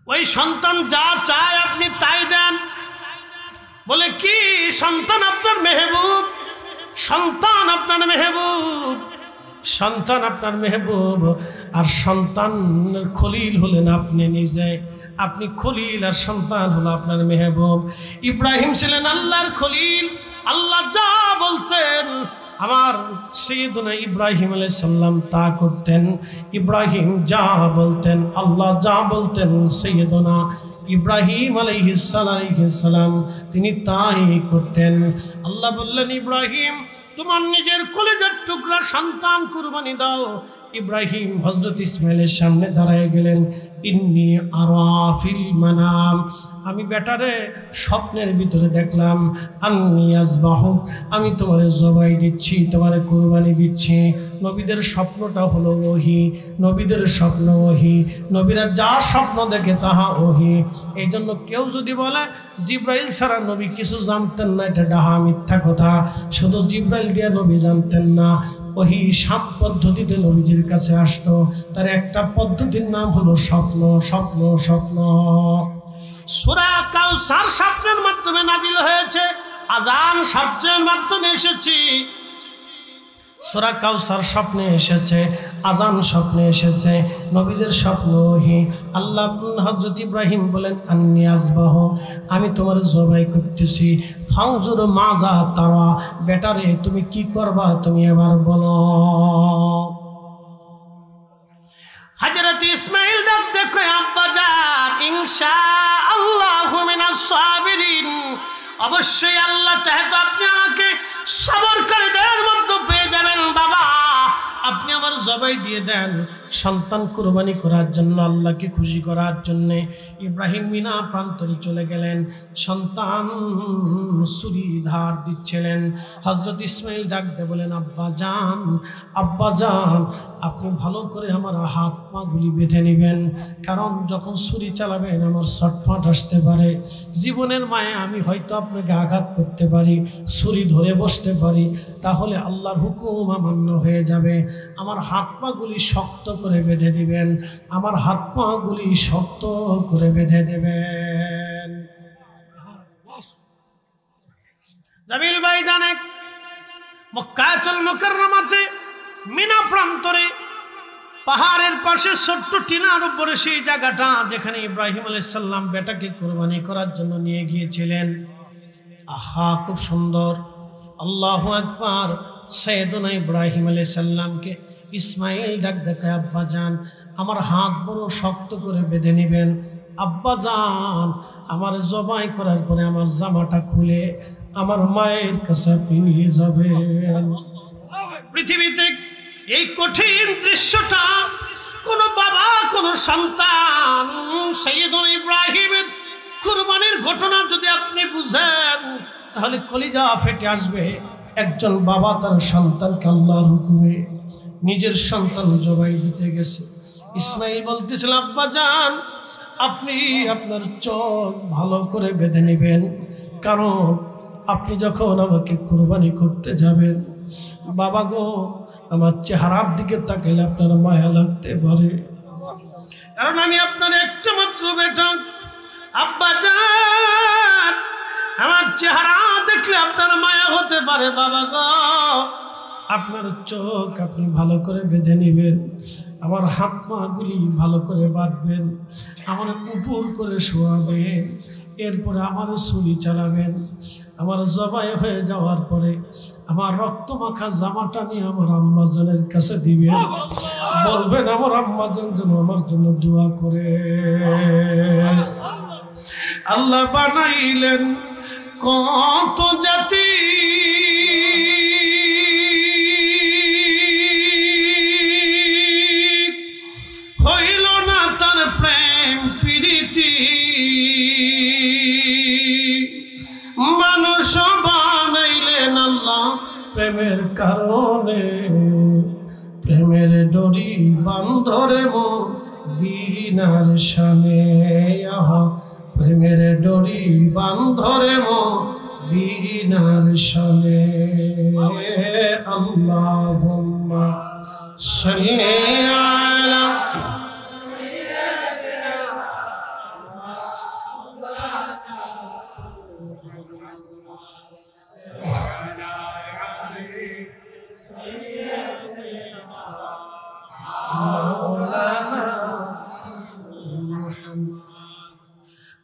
ওই সন্তান যা চায় আপনি তাই দেন। বলে কি সন্তান আপনার মেহবুব, সন্তান আপনার মেহবুব, সন্তান আপনার মেহবুব। আর সন্তান খলিল হলেন আপনি নিজে, আপনি খলিল আর সন্তান হলো আপনার মেহবুব। ইব্রাহিম ছিলেন আল্লাহর খলিল, আল্লাহ যা বলতেন আমার সাইয়্যিদুনা ইব্রাহিম আলাইহিস সালাম তা করতেন। ইব্রাহিম যা বলতেন, আল্লাহ যা বলতেন, সাইয়্যিদুনা ইব্রাহিম আলাইহিস সালাম তিনি তাই করতেন। আল্লাহ বললেন, ইব্রাহিম তোমার নিজের কলিজার টুকরা সন্তান কুরবানি দাও। ইব্রাহিম হযরত ইসমাইলের সামনে দাঁড়ায় গেলেন। ইন্নী আরা ফিল মানাম, আমি বেটারে স্বপ্নের ভিতরে দেখলাম। আন্নী আযবাহু, আমি তোমারে জবাই দিচ্ছি, তোমারে কুরবানি দিচ্ছি। নবীদের স্বপ্নটা হলো ওহী, নবীদের স্বপ্ন ওহী, নবীরা যা স্বপ্ন দেখে তাহা ওহী। এই জন্য কেউ যদি বলে জিব্রাইল ছাড়া নবী কিছু জানতেন না, এটা ডাহা মিথ্যা কথা। শুধু জিব্রাইল দিয়ে নবী জানতেন না, ওহী 7 পদ্ধতিতে নবীজির কাছে আসতো। তার একটা পদ্ধতির নাম হলো স্বপ্ন, স্বপ্ন, স্বপ্ন। সূরা কাউসার স্বপ্নের মাধ্যমে নাজিল হয়েছে, আযান শব্দের মাধ্যমে এসেছে। সূরা কাউসার স্বপ্নে এসেছে, আযান স্বপ্নে এসেছে, নবীদের স্বপ্ন ওহী। আল্লাহ হযরত ইব্রাহিম বলেন, আন্নী আযবাহু, আমি তোমার জবাই করতেছি। ফানজুর মাযা তারা, বেটারে তুমি কি করবা তুমি এবার বলো। হযরত ইসমাঈল ডাক দেখো, আব্বা জান ইনশাআল্লাহু মিনাস সাবিরিন, অবশ্যই আল্লাহ চাহে তো আপনি আমাকে সবরকারীদের মধ্যে পেয়ে যাবেন। বাবা আপনি আমার জবাই দিয়ে দেন। সন্তান কুরবানি করার জন্য, আল্লাহকে খুশি করার জন্য ইব্রাহিম মিনা প্রান্তরে চলে গেলেন। সন্তান ছুরি ধার দিচ্ছিলেন। হযরত ইসমাঈল ডাক দিয়ে বলেন, আব্বা জান, আব্বা জান, আপনি ভালো করে আমার হাত পা গুলি বেঁধে নেবেন, কারণ যখন ছুরি চালাবেন আমার ছটফট আসতে পারে। জীবনের মায়ে আমি হয়তো আপনাকে আঘাত করতে পারি, ছুরি ধরে বসতে পারি, তাহলে আল্লাহর হুকুম অমান্য হয়ে যাবে। আমার হাত পা গুলি শক্ত করে বেঁধে দিবেন, আমার হাত পা গুলি শক্ত করে বেঁধে দেবেন। জামিল ভাই জানে মক্কাতুল মুকাররমাতে মিনা প্রান্তরে পাহাড়ের পাশে ছোট্ট টিনার উপরে সেই জায়গাটা যেখানে ইব্রাহিম আলাইহিস সালাম বেটাকে কুরবানি করার জন্য নিয়ে গিয়েছিলেন। আহা খুব সুন্দর, আল্লাহু আকবার। সাইয়্যিদুনা ইব্রাহিম আলাইহিস সালামকে ইসমাঈল ডাক দেখায়, আব্বা জান আমার হাত বড় শক্ত করে বেঁধে নেবেন। আব্বা জান আমার জবাই করার পরে আমার জামাটা খুলে আমার মায়ের কাছে আপনি নিয়ে যাবেন। পৃথিবীতে এই কঠিন দৃশ্যটা কোন বাবা কোন সন্তান সাইয়্যিদুনা ইব্রাহিমের কুরবানির ঘটনা যদি আপনি বুঝেন তাহলে কলিজা ফেটে আসবে। একজন বাবা তার সন্তানকে আল্লাহর হুকুমে নিজের সন্তান জবাই দিতে গেছে। ইসমাঈল বলতেছিল, আব্বা জান আপনি আপনার চোখ ভালো করে বেঁধে নেবেন, কারণ আপনি যখন আমাকে কুরবানি করতে যাবেন, বাবা গো আমার চেহারার দিকে তাকালে আপনার মায়া লাগতে পারে, কারণ আমি আপনার একটা মাত্র বেটা। আব্বা জান আমার চেহারা দেখলে আপনার মায়া হতে পারে, বাবা গো আপনার চোখ আপনি ভালো করে বেঁধে নেবেন, আমার হাত পা গুলি ভালো করে বাঁধবেন, আমার উপর করে শোয়াবেন, এরপরে আমার ছুরি চালাবেন। আমার জবাই হয়ে যাওয়ার পরে আমার রক্ত মাখা জামাটা নিয়ে আমার আম্মাজানের কাছে দিবেন, বলবেন আমার আম্মাজান যেন আমার জন্য দোয়া করে। আল্লাহ বানাইলেন কত জাতি, হইল না তার প্রেম প্রীতি, মানুষ বানাইলেন আল্লাহ প্রেমের কারণে, প্রেমের ডরি বান্ধরে মদিনার শানে। আহা প্রেমের ডরি বান্ধরে মদিনার শানে। আল্লাহুম্মা সাল্লি আলা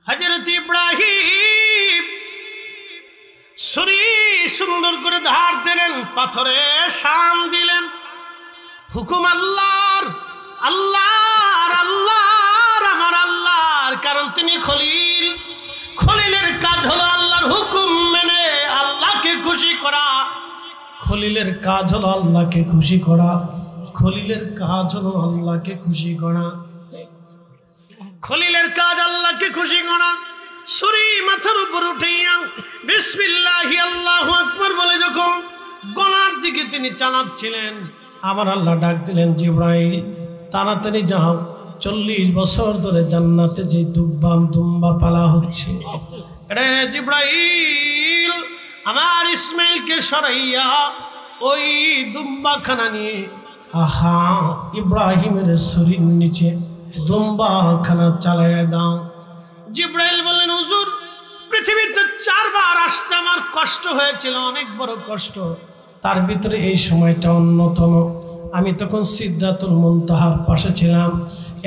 হযরত ইব্রাহিম ছুরি সুন্দর করে ধার দিলেন, পাথরে শান দিলেন। হুকুম আল্লাহর, আল্লাহর, আল্লাহর, আমার আল্লাহর। কারণ তিনি খলিল। খলিলের কাজ হলো আল্লাহর হুকুম মেনে আল্লাহকে খুশি করা। খলিলের কাজ হলো আল্লাহকে খুশি করা। খলিলের কাজ হলো আল্লাহকে খুশি করা। খলিলের কাজ আল্লাহকে খুশি করা। ছুরি মাথার উপর উঠাইয়া বিসমিল্লাহি আল্লাহু আকবার বলে যখন গলার দিকে তিনি চালাচ্ছিলেন, আমার আল্লাহ ডাক দিলেন, জিবরাইল তাড়াতাড়ি যাও, 40 বছর ধরে জান্নাতে যে দুম্বা পালা হচ্ছে, রে জিবরাইল আমার ইসমাইলকে সরাইয়া ওই দুম্বাখানা নিয়ে আহা ইব্রাহিমের শরীর নিচে দুম্বাখানা চালাইয়া দাও। জিবরাইল বললেন, হুজুর পৃথিবীতে 4 বার আসতে আমার কষ্ট হয়েছিল, অনেক বড় কষ্ট, তার ভিতরে এই সময়টা অন্যতম। আমি তখন সিদরাতুল মুনতাহার পাশে ছিলাম,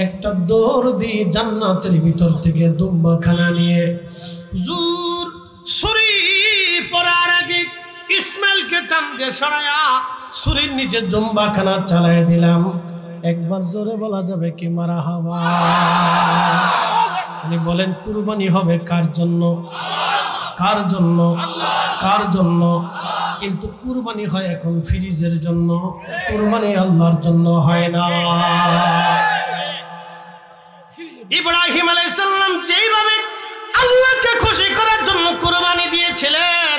একটা দৌড় দিয়ে জান্নাতের ভিতর থেকে দুম্বাখানা নিয়ে হুজুর ছুরি পড়ার আগে ইসমাইলকে টান দিয়ে সরাইয়া ছুরির নিচে দুম্বাখানা চালাইয়া দিলাম। একবার জোরে বলা যাবে কি মারহাবা? তিনি বলেন কুরবানি হবে কার জন্য? কার জন্য? কার জন্য? কিন্তু কুরবানি হয় এখন ফ্রিজের জন্য, কুরবানি আল্লাহর জন্য হয় না। ইব্রাহিম আলাইহিস সালাম যেইভাবে আল্লাহকে খুশি করার জন্য কুরবানি দিয়েছিলেন,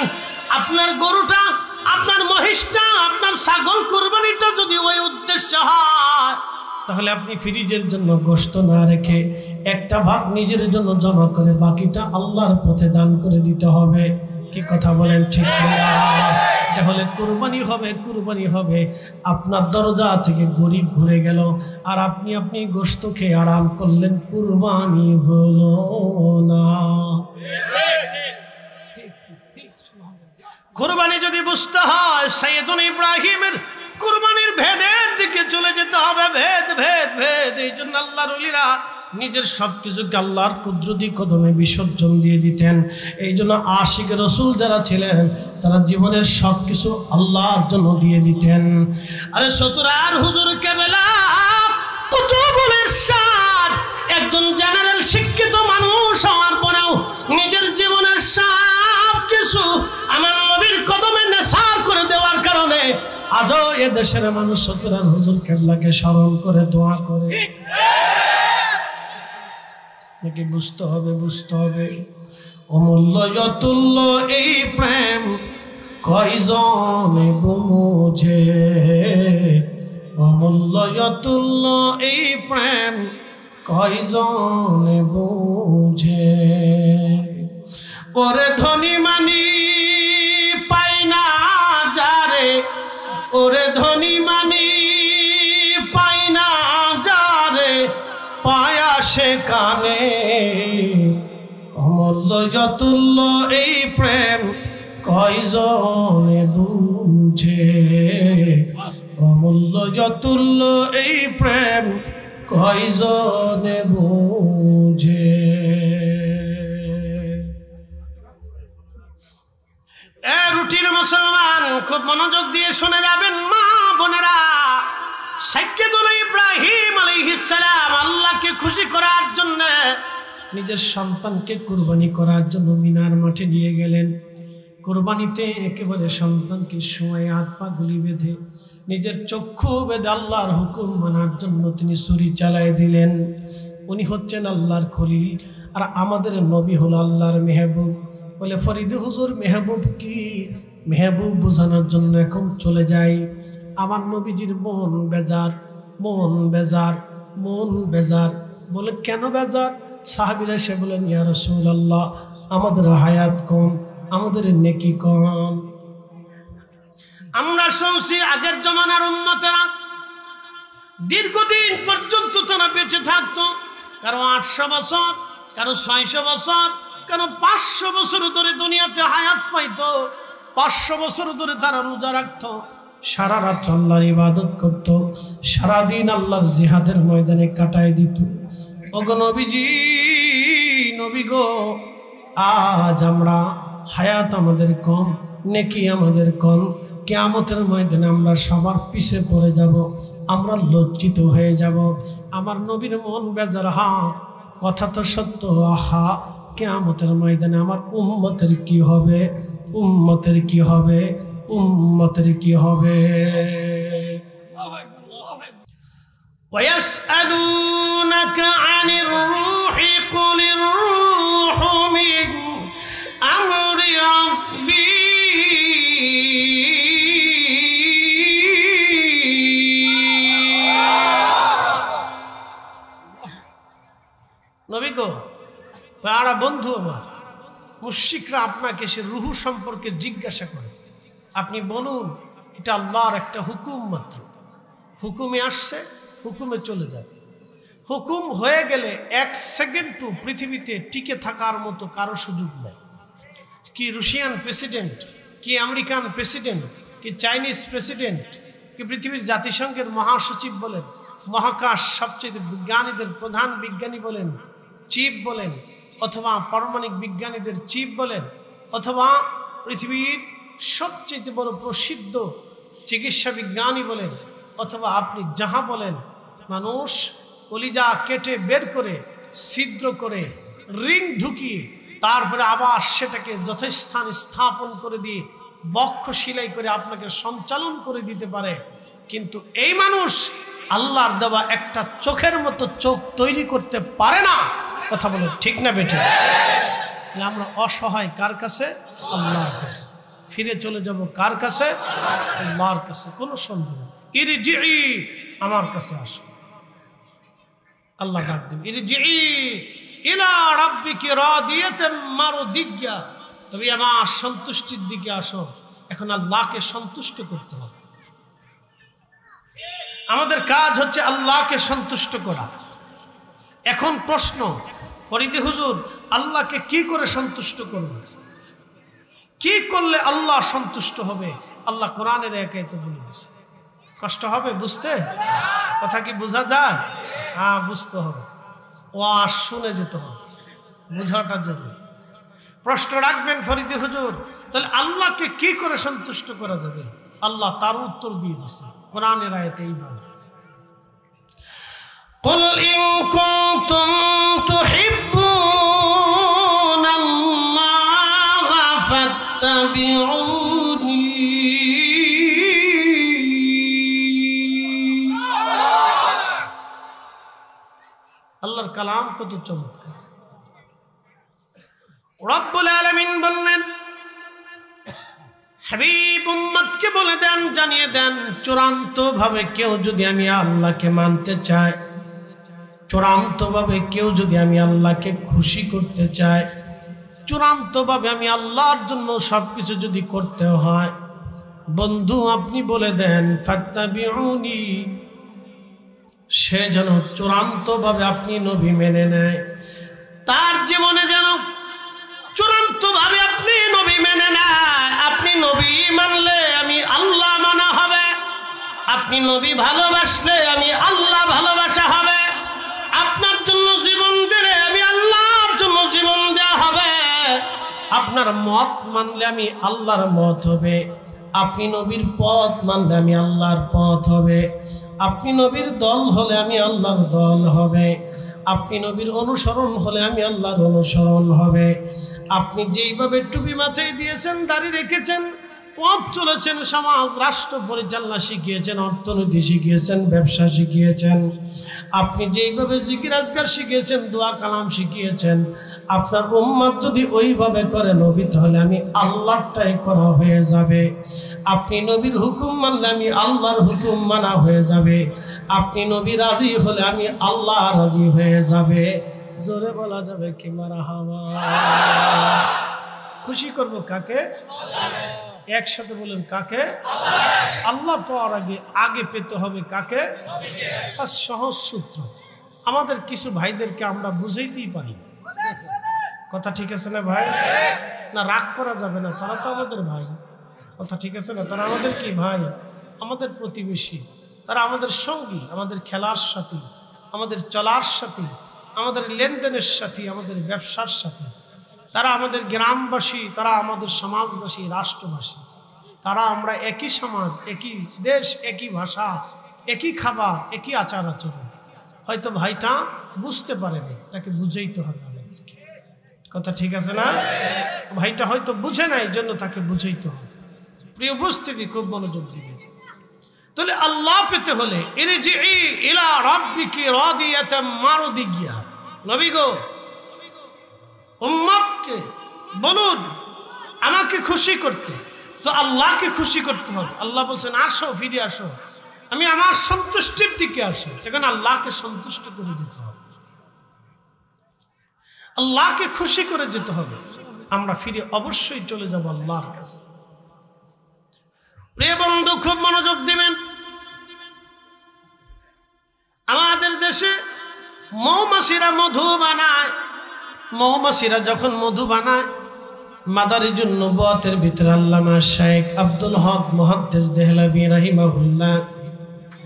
আপনার গরুটা, আপনার মহিষটা, আপনার ছাগল কুরবানিটা যদি ওই উদ্দেশ্য হয়, তাহলে আপনি ফ্রিজের জন্য গোশত না রেখে একটা ভাগ নিজের জন্য জমা করে বাকিটা আল্লাহর পথে দান করে দিতে হবে। কি কথা বলেন ঠিক না? তাহলে কুরবানি হবে, কুরবানি হবে। আপনার দরজা থেকে গরিব ঘুরে গেল আর আপনি গোশত খেয়ে আরাম করলেন, কুরবানি হলো না। কুরবানি যদি বুঝতে হয়, সাইয়েদুনা ইব্রাহিমের কুরবানির ভেদের দিকে চলে যেতে হবে। ভেদ ভেদ ভেদ। এই জন্য আল্লাহর ওলিরা নিজের সবকিছুকে আল্লাহর কুদরতি কদমে বিসর্জন দিয়ে দিতেন। এই জন্য আশিক রসুল যারা ছিলেন তারা জীবনের সবকিছু আল্লাহর জন্য দিয়ে দিতেন। আরে সতুরার হুজুর কেবলা কুতুবুল ইরশাদ একজন জেনারেল শিক্ষিত মানুষ হওয়ার পরেও নিজের জীবনের সবকিছু আমার নবীর কদমে নেসার করে দেওয়ার কারণে আজও এ দেশের মানুষ সতুরার হুজুর কেবলাকে স্মরণ করে দোয়া করে। নাকি বুঝতে হবে, বুঝতে হবে। অমূল্য অতুল্য এই প্রেম কয়জনে বুঝে, অমূল্য অতুল্য এই প্রেম কয়জনে বুঝে। ওরে ধনী মানি পাই না যারে, ওরে ধনী মানি পাই না যারে, পায়া সে কানে। অমূল্য অতুল্য এই প্রেম কয়জনে বুঝে, অমূল্য অতুল্য এই প্রেম কয়জনে বুঝে। রুটির মুসলমান খুব মনোযোগ দিয়ে শুনে যাবেন মা বোনেরা। সাইয়েদুনা ইব্রাহিম আলাইহিস সালাম আল্লাহকে খুশি করার জন্য নিজের সন্তানকে কুরবানি করার জন্য মিনার মাঠে নিয়ে গেলেন। কুরবানিতে একেবারে সন্তানকে শোয়ে হাত পা গুলি বেঁধে নিজের চক্ষু বেঁধে আল্লাহর হুকুম মানার জন্য তিনি ছুরি চালায় দিলেন। উনি হচ্ছেন আল্লাহর খলিল আর আমাদের নবী হলো আল্লাহর মেহবুব। বলে ফরিদ হুজুর মেহবুব কি? মেহবুব বোঝানোর জন্য এখন চলে যাই। আমার নবীজির মন বেজার, মন বেজার, মন বেজার। বলে কেন বেজার? সাহাবীরা সে বলেন, ইয়া রাসূলুল্লাহ আমাদের হায়াত কম, আমাদের নেকি কম। আমরা শুনছি আগের জমানার উম্মতেরা দীর্ঘদিন পর্যন্ত তারা বেঁচে থাকতো। কারো 800 বছর, কারো 600 বছর, কারো 500 বছর ধরে দুনিয়াতে হায়াত পাইতো। 500 বছর ধরে তারা রোজা রাখতো, সারা রাত আল্লাহর ইবাদত করত, সারাদিন আল্লাহর জিহাদের ময়দানে কাটায় দিত। ওগো নবীজি, নবী গো, আজ আমরা হায়াত আমাদের কম, নেকি আমাদের কম, কিয়ামতের ময়দানে আমরা সবার পিছে পড়ে যাব, আমরা লজ্জিত হয়ে যাব। আমার নবীর মন বেজার, হা কথা তো সত্য, আহা কিয়ামতের ময়দানে আমার উম্মতের কি হবে, উম্মতের কি হবে, উম্মতের কি হবে। ويسألونك عن الروح قل الروح من أمر ربي নবী গো, প্রাণা বন্ধু আমার, মুশরিকরা আপনাকে সে রুহু সম্পর্কে জিজ্ঞাসা করে, আপনি বলুন এটা আল্লাহর একটা হুকুম মাত্র, হুকুমে আসছে, হুকুমে চলে যাবে। হুকুম হয়ে গেলে 1 সেকেন্ডও পৃথিবীতে টিকে থাকার মতো কারো সুযোগ নেই। কি রাশিয়ান প্রেসিডেন্ট, কি আমেরিকান প্রেসিডেন্ট, কি চাইনিজ প্রেসিডেন্ট, কি পৃথিবীর জাতিসংঘের মহাসচিব বলেন, মহাকাশ সবচেয়ে বিজ্ঞানীদের প্রধান বিজ্ঞানী বলেন, চিফ বলেন, অথবা পারমাণবিক বিজ্ঞানীদের চিফ বলেন, অথবা পৃথিবীর সবচেয়ে বড় প্রসিদ্ধ চিকিৎসা বিজ্ঞানী বলেন, অথবা আপনি যাহা বলেন, মানুষ কলিজা কেটে বের করে ছিদ্র করে রিং ঢুকিয়ে তারপরে আবার সেটাকে যথাস্থান স্থাপন করে দিয়ে বক্ষ সেলাই করে আপনাকে সঞ্চালন করে দিতে পারে। কিন্তু এই মানুষ আল্লাহর দেওয়া একটা চোখের মতো চোখ তৈরি করতে পারে না। কথা বলে ঠিক না বেঠে? আমরা অসহায় কার কাছে? আল্লাহর কাছে। ফিরে চলে যাব কার কাছে? আল্লাহর কাছে। কোনো সন্দেহ নেই। ইরজিই, আমার কাছে আসো। আল্লাহ ডাক দিবেন, ইরজিই ইলা রাব্বিকি রাদিয়াতাম মারদিয়া, তুমি আমার সন্তুষ্টির দিকে আসো। এখন আল্লাহকে সন্তুষ্ট করতে হবে। আমাদের কাজ হচ্ছে আল্লাহকে সন্তুষ্ট করা। এখন প্রশ্ন, ফরিদি হুজুর আল্লাহকে কি করে সন্তুষ্ট করব? কি করলে আল্লাহ সন্তুষ্ট হবে? আল্লাহ কোরআনের একাইতে বলে দিয়েছে। কষ্ট হবে বুঝতে? কথা কি বোঝা যায়? হ্যাঁ, বুঝতে হবে, ওয়াজ শুনে যেতে হবে, বোঝাটা জরুরি। প্রশ্ন রাখবেন ফরিদি হুজুর, তাহলে আল্লাহকে কি করে সন্তুষ্ট করা যাবে? আল্লাহ তার উত্তর দিয়ে দিছে কোরআনের আয়াতে এইভাবে, قل إن كنتم تحبون الله فاتبعوني আল্লাহর কালাম কত চমৎকার। রব্বুল আলামিন বললেন, হাবিব উম্মতকে বলে দেন, জানিয়ে দেন, চূড়ান্ত ভাবে কেউ যদি আমি আল্লাহকে মানতে চায়, চূড়ান্ত ভাবে কেউ যদি আমি আল্লাহকে খুশি করতে চায়, চূড়ান্ত ভাবে আমি আল্লাহর জন্য সবকিছু যদি করতে হয়, বন্ধু আপনি বলে দেন ফাত্তাবিউনি, সে যেন চূড়ান্ত ভাবে আপনি নবী মেনে নেয়। তার জীবনে যেন চূড়ান্ত ভাবে আপনি নবী মেনে নেয়। আপনি নবী মানলে আমি আল্লাহ মানা হবে, আপনি নবী ভালোবাসলে আমি আল্লাহ ভালোবাসা হবে, আপনার জন্য জীবন দিলে আমি আল্লাহর জন্য জীবন দেওয়া হবে, আপনার মত মানলে আমি আল্লাহর মত হবে, আপনি নবীর পথ মানলে আমি আল্লাহর পথ হবে, আপনি নবীর দল হলে আমি আল্লাহর দল হবে, আপনি নবীর অনুসরণ হলে আমি আল্লাহর অনুসরণ হবে। আপনি যেইভাবে টুপি মাথায় দিয়েছেন, দাড়ি রেখেছেন, পথ চলেছেন, সমাজ রাষ্ট্র পরিচালনা শিখিয়েছেন, অর্থনীতি শিখিয়েছেন, ব্যবসা শিখিয়েছেন, আপনি যেইভাবে জিকির আজকার শিখিয়েছেন, দোয়া কালাম শিখিয়েছেন, আপনার উম্মত যদি ওইভাবে করে নবী, তাহলে আমি আল্লাহরটাই করা হয়ে যাবে। আপনি নবীর হুকুম মানলে আমি আল্লাহর হুকুম মানা হয়ে যাবে। আপনি নবী রাজি হলে আমি আল্লাহ রাজি হয়ে যাবে। জোরে বলা যাবে কি মারহাবা? খুশি করব কাকে? একসাথে বলেন কাকে? আল্লাহ পাওয়ার আগে পেতে হবে কাকে? সহজ সূত্র। আমাদের কিছু ভাইদেরকে আমরা বুঝাইতেই পারি না। কথা ঠিক আছে না ভাই? না রাগ করা যাবে না, তারা তো আমাদের ভাই। কথা ঠিক আছে না? তারা আমাদের কি ভাই? আমাদের প্রতিবেশী, তারা আমাদের সঙ্গী, আমাদের খেলার সাথী, আমাদের চলার সাথী, আমাদের লেনদেনের সাথী, আমাদের ব্যবসার সাথী, তারা আমাদের গ্রামবাসী, তারা আমাদের সমাজবাসী, রাষ্ট্রবাসী, তারা আমরা একই সমাজ, একই দেশ, একই ভাষা, একই খাবার, একই আচার আচরণ। হয়তো ভাইটা বুঝতে পারেনি, তাকে বুঝাইতে হবে আমাদেরকে। কথা ঠিক আছে না? ভাইটা হয়তো বুঝে নাই, জন্য তাকে বুঝাইতে হবে। প্রিয় উপস্থিতি, খুব মনোযোগ দিবে। তাহলে আল্লাহ পেতে হলে ইরজিই ইলা রাব্বিকি রাদিয়াতাম মারদিয়া, নবী গো উম্মতকে বলুন আমাকে খুশি করতে। তো আল্লাহকে খুশি করতে হবে। আল্লাহ বলছেন আসো, ফিরে আসো, আমি আমার সন্তুষ্টির দিকে আসো। সেখানে আল্লাহকে সন্তুষ্ট করে যেতে হবে, আল্লাহকে খুশি করে যেতে হবে। আমরা ফিরে অবশ্যই চলে যাব আল্লাহর কাছে। প্রিয় বন্ধু, খুব মনোযোগ দিবেন। আমাদের দেশে মৌমাছিরা মধু বানায়। মৌমাছিরা যখন মধু বানায়, মাদারিজুন নবুয়াতের ভিতরে আল্লামা শেখ আব্দুল হক মুহাদ্দিস দেহলভী রাহিমাহুল্লাহ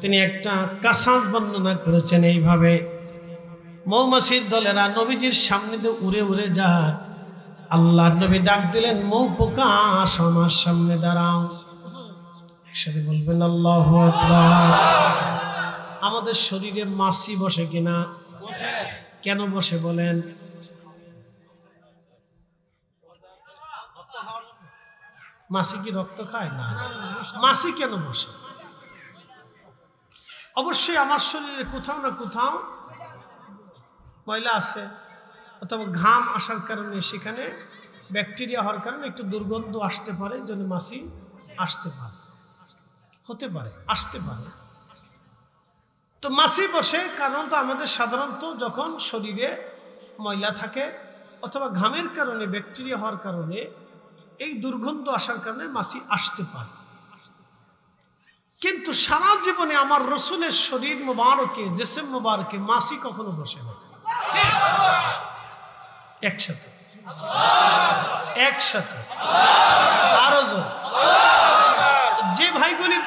তিনি একটা কাসাস বর্ণনা করেছেন এইভাবে, মৌমাছির দলেরা নবীজির সামনে দিয়ে উড়ে উড়ে যায়। আল্লাহর নবী ডাক দিলেন, মৌ পোকা আসো আমার সামনে দাঁড়াও। একসাথে বলবেন আল্লাহু আকবার। আমাদের শরীরে মাছি বসে কিনা? কেন বসে বলেন? মাছি কি রক্ত খায়? না। মাছি কেন বসে? অবশ্যই আমার শরীরে কোথাও না কোথাও ময়লা আছে, অথবা ঘাম আসার কারণে সেখানে ব্যাকটেরিয়া হওয়ার কারণে একটু দুর্গন্ধ আসতে পারে, এই জন্য মাছি আসতে পারে, হতে পারে, আসতে পারে। তো মাছি বসে কারণ তো আমাদের সাধারণত যখন শরীরে ময়লা থাকে অথবা ঘামের কারণে, ব্যাকটেরিয়া হওয়ার কারণে, এই দুর্গন্ধ আসার কারণে মাছি আসতে পারে। কিন্তু সারা জীবনে আমার রসুলের শরীর মুবারকে, জিসম মুবারকে মাছি কখনো বসে না। একসাথে একসাথে আরো জোর। যে ভাইগুলি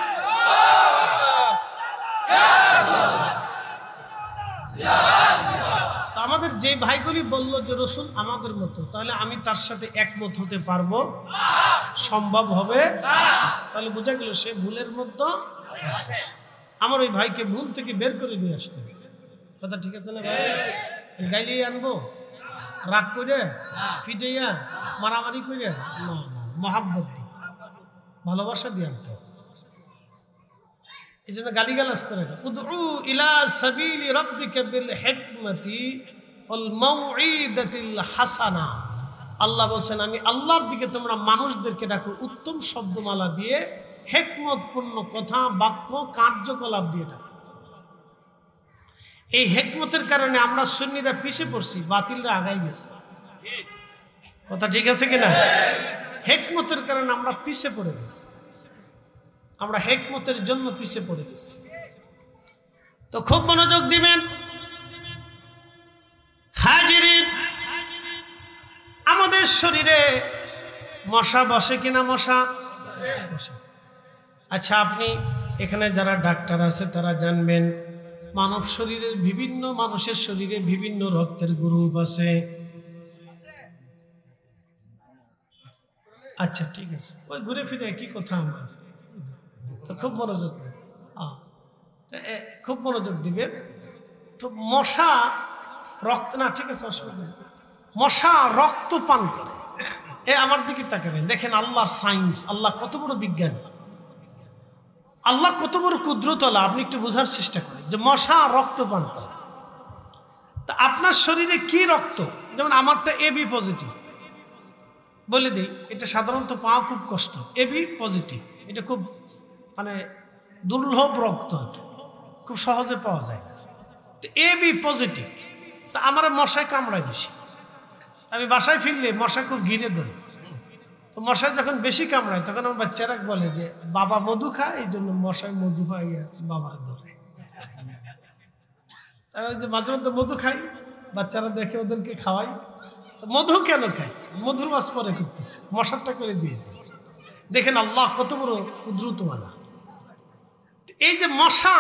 আমাদের যে ভাইগুলি বলল যে রসুল আমাদের মতো, তাহলে আমি তার সাথে একমত হতে পারবো? সম্ভব হবে? তাহলে বোঝা গেল সে ভুলের মধ্যে। আমার ওই ভাইকে ভুল থেকে বের করে নিয়ে আসতে হবে। কথা ঠিক আছে না ভাই? গাইলেই আনবো? রাগ করে, ফিটাইয়া, মারামারি করে? না, মহাব্বত দিয়ে, ভালোবাসা দিয়ে আনতে হবে। এই জন্য গালিগালাজ করে না। উদউ ইলা সাবিলি রাব্বিকা বিল হিকমাতি ওয়াল মাউঈদাতিল হাসানা। আল্লাহ বলেন আমি আল্লাহর দিকে তোমরা মানুষদেরকে ডাকো উত্তম শব্দমালা দিয়ে, হিকমতপূর্ণ কথা, বাক্য, কার্যকলাপ দিয়ে ডাকো। এই হিকমতের কারণে আমরা সুন্নিরা পিছে পড়ছি, বাতিলরা আগাই গেছে। কথা ঠিক আছে কিনা? হিকমতের কারণে আমরা পিছে পড়ে গেছি, আমরা হিকমতের জন্য পিছে পড়ে গেছি। তো খুব মনোযোগ দিবেন হাজিরিন। আমাদের শরীরে মশা বসে কিনা? মশা বসে। আচ্ছা, আপনি এখানে যারা ডাক্তার আছে তারা জানবেন, মানব শরীরের বিভিন্ন, মানুষের শরীরে বিভিন্ন রক্তের গ্রুপ আছে। আচ্ছা ঠিক আছে, ওই ঘুরে ফিরে একই কথা আমার। তো খুব মনোযোগ, খুব মনোযোগ দিবেন। তো মশা রক্ত না, ঠিক আছে, অসুবিধা। মশা রক্ত পান করে। আমার দিকে তাকাবেন, দেখেন আল্লাহর সায়েন্স, আল্লাহ কত বড় বিজ্ঞানী, আল্লাহ কত বড় কুদরতওয়ালা। আপনি একটু বোঝার চেষ্টা করেন যে মশা রক্ত পান করে। তা আপনার শরীরে কি রক্ত? যেমন আমারটা এবি পজিটিভ, বলে দিই, এটা সাধারণত পাওয়া খুব কষ্ট। এবি পজিটিভ এটা খুব মানে দুর্লভ রক্ত, খুব সহজে পাওয়া যায় না। তো এবি পজিটিভ। তা আমার মশায় কামড়ায় বেশি, আমি বাসায় ফিরলে মশা খুব ঘিরে ধরে। তো মশায় যখন বেশি কামড়ায় তখন আমার বাচ্চারা বলে যে বাবা মধু খায়, এই জন্য মশায় মধু খাইয়া বাবার ধরে। তাই যে মাঝে মধ্যে মধু খাই, বাচ্চারা দেখে ওদেরকে খাওয়াই। মধু কেন খাই? মধুর মাছ পরে করতেছে, মশারটা করে দিয়েছে। দেখেন আল্লাহ কত বড় কুদরতওয়ালা। এই যে মশা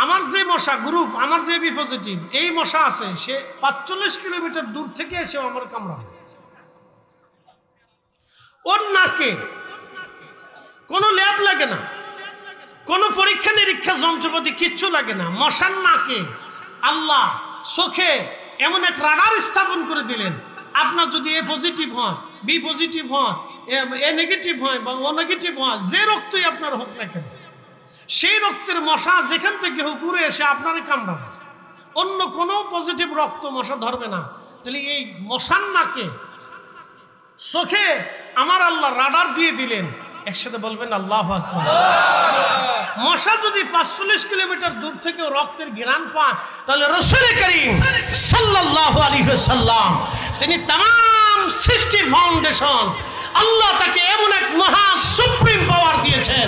আমার যে মশা গ্রুপ, আমার যে বি পজিটিভ, এই মশা আছে, সে ৪৫ কিলোমিটার দূর থেকে এসেও আমার কামড়াবে। ওর নাকে কোনো ল্যাব লাগে না, কোনো পরীক্ষা নিরীক্ষা যন্ত্রপাতি কিচ্ছু লাগে না। মশার নাকে আল্লাহ চোখে এমন এক রাডার স্থাপন করে দিলেন, আপনার যদি এ পজিটিভ হয়, বি পজিটিভ হয়, এ নেগেটিভ হয় বা ও নেগেটিভ হয়, যে রক্তই আপনার হোক না কেন, সেই রক্তের মশা যেখান থেকে হোক উড়ে এসে আপনারই কামড়াবে। অন্য কোনো পজিটিভ রক্ত মশা ধরবে না। তাহলে এই মশার নাকে চোখে আমার আল্লাহ রাডার দিয়ে দিলেন। একসাথে বলবেন আল্লাহু আকবার। মশা যদি ৪৫ কিলোমিটার দূর থেকে রক্তের ঘ্রাণ পান, তাহলে রাসূল করিম সাল্লাল্লাহু আলাইহি ওয়াসাল্লাম তিনি तमाम সৃষ্টির ফাউন্ডেশন, আল্লাহ তাকে এমন এক মহা সুপ্রিম পাওয়ার দিয়েছেন,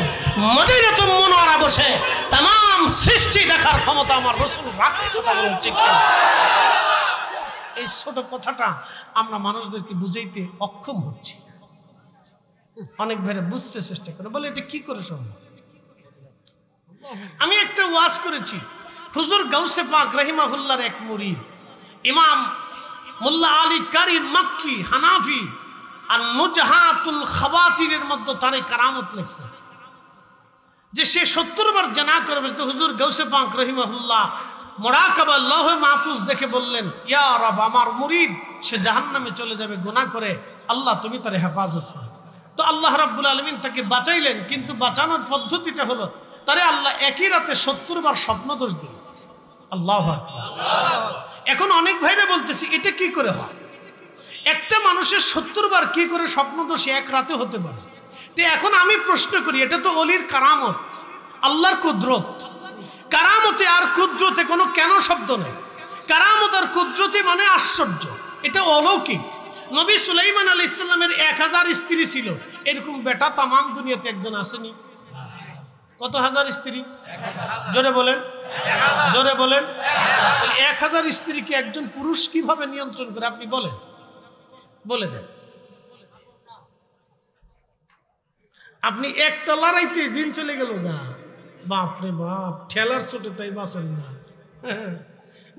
মদিনাতুল মুনাওয়ারা বসে तमाम সৃষ্টি দেখার ক্ষমতা আমার রাসূল রাখছেন। ঠিক না? এই ছোট কথাটা আমরা মানুষদেরকে বুঝাইতে অক্ষম হচ্ছি। অনেক ভাইরা বুঝতে চেষ্টা করে, বলে এটা কি করে সম্ভব। আমি একটা ওয়াজ করেছি, হুজুর গাউসে পাক রাহিমাহুল্লাহর এক মুরিদ ইমাম মোল্লা আলী কারি মক্কি হানাফি আর নুজহাতুল খাওয়াতিরের মধ্যে তার এই কারামত লেখছে যে সে ৭০ বার জানা করবে। তো হুজুর গাউসে পাক রাহিমাহুল্লাহ মুরাকাবা লৌহে মাহফুজ দেখে বললেন, ইয়া রব, আমার মুরিদ সে জাহান্নামে চলে যাবে গুনাহ করে, আল্লাহ তুমি তার হেফাজত করো। তো আল্লাহ রাব্বুল আলামিন তাকে বাঁচাইলেন, কিন্তু বাঁচানোর পদ্ধতিটা হলো তারে আল্লাহ একই রাতে ৭০ বার স্বপ্ন দোষ দিল। আল্লাহু আকবার। এখন অনেক ভাইরা বলতেছে এটা কি করে হয়? একটা মানুষের ৭০ বার কি করে স্বপ্ন দোষ এক রাতে হতে পারে? তো এখন আমি প্রশ্ন করি, এটা তো অলির কারামত, আল্লাহর কুদরত। কারামতে আর কুদরতে কোনো কেন শব্দ নেই। কারামত আর কুদরতে মানে আশ্চর্য, এটা অলৌকিক। নবী সুলাইমান আলাইহিস সালামের ১০০০ স্ত্রী ছিল, এরকম বেটা তামাম দুনিয়াতে একজন আসেনি। কত হাজার স্ত্রী? জোরে বলেন, জোরে বলেন। ১০০০ স্ত্রীকে একজন পুরুষ কিভাবে নিয়ন্ত্রণ করে আপনি বলেন, বলে দেন। আপনি একটা লড়াইতে জিন চলে গেল না, বাপরে বাপ, ঠেলার ছোটে তাই বাঁচেন না।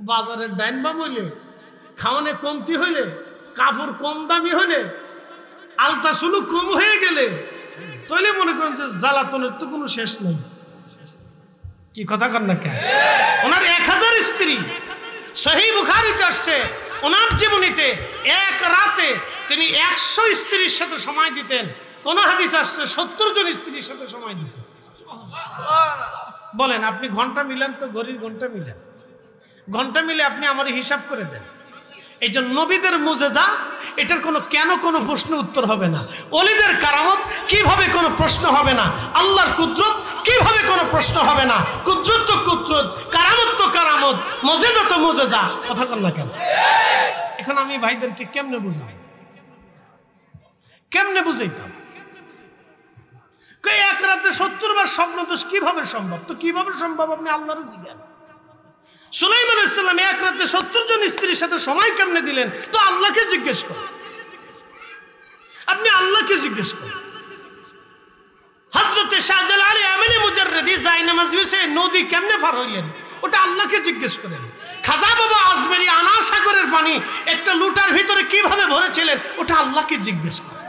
বাজারের ডাইন বাম হইলে, খাওয়ানে কমতি হইলে, কাপড় কম দামি হইলে, আলতা শুলু কম হয়ে গেলে, তাইলে মনে করেন যে জ্বালাতনের তো কোনো শেষ নেই। কি কথা কন না কেন? ওনার ১০০০ স্ত্রী, সহিহ বুখারীতে আসছে ওনার জীবনীতে এক রাতে তিনি ১০০ স্ত্রীর সাথে সময় দিতেন। কোন হাদিস আসছে ৭০ জন স্ত্রীর সাথে সময় দিতেন। বলেন, আপনি ঘন্টা মিলান তো, ঘড়ির ঘন্টা মিলান, ঘন্টা মিলে আপনি আমার হিসাব করে দেন। এই জন্য নবীদের মুজেজা, এটার কোনো কেন কোনো প্রশ্ন উত্তর হবে না। ওলিদের কারামত কিভাবে কোনো প্রশ্ন হবে না। আল্লাহর কুদরত কিভাবে কোনো প্রশ্ন হবে না। কুদরত তো কুদরত, কারামত তো কারামত, মুজেজা তো মুজেজা। কথা বল না কেন? এখন আমি ভাইদেরকে কেমনে বুঝাই, কেমনে বুঝাইতাম? এক রাতে ৭০ বার স্বপ্ন দোষ কিভাবে সম্ভব? তো কিভাবে সম্ভব আপনি আল্লাহর জিজ্ঞান। সুলাইমান আলাইহিস সালাম এক রাতে ৭০ জন স্ত্রীর সাথে সময় কেমনে দিলেন? তো আল্লাহকে জিজ্ঞেস করেন, আপনি আল্লাহকে জিজ্ঞেস করেন। হযরতে শাহজালাল আমিনে মুজাররদি জায়নামাজ বিছে নদী কেমনে পার হইলেন? ওটা আল্লাহকে জিজ্ঞেস করেন। খাজা বাবা আজমেরি আনা সাগরের পানি একটা লুটার ভিতরে কিভাবে ভরেছিলেন? ওটা আল্লাহকে জিজ্ঞেস করেন।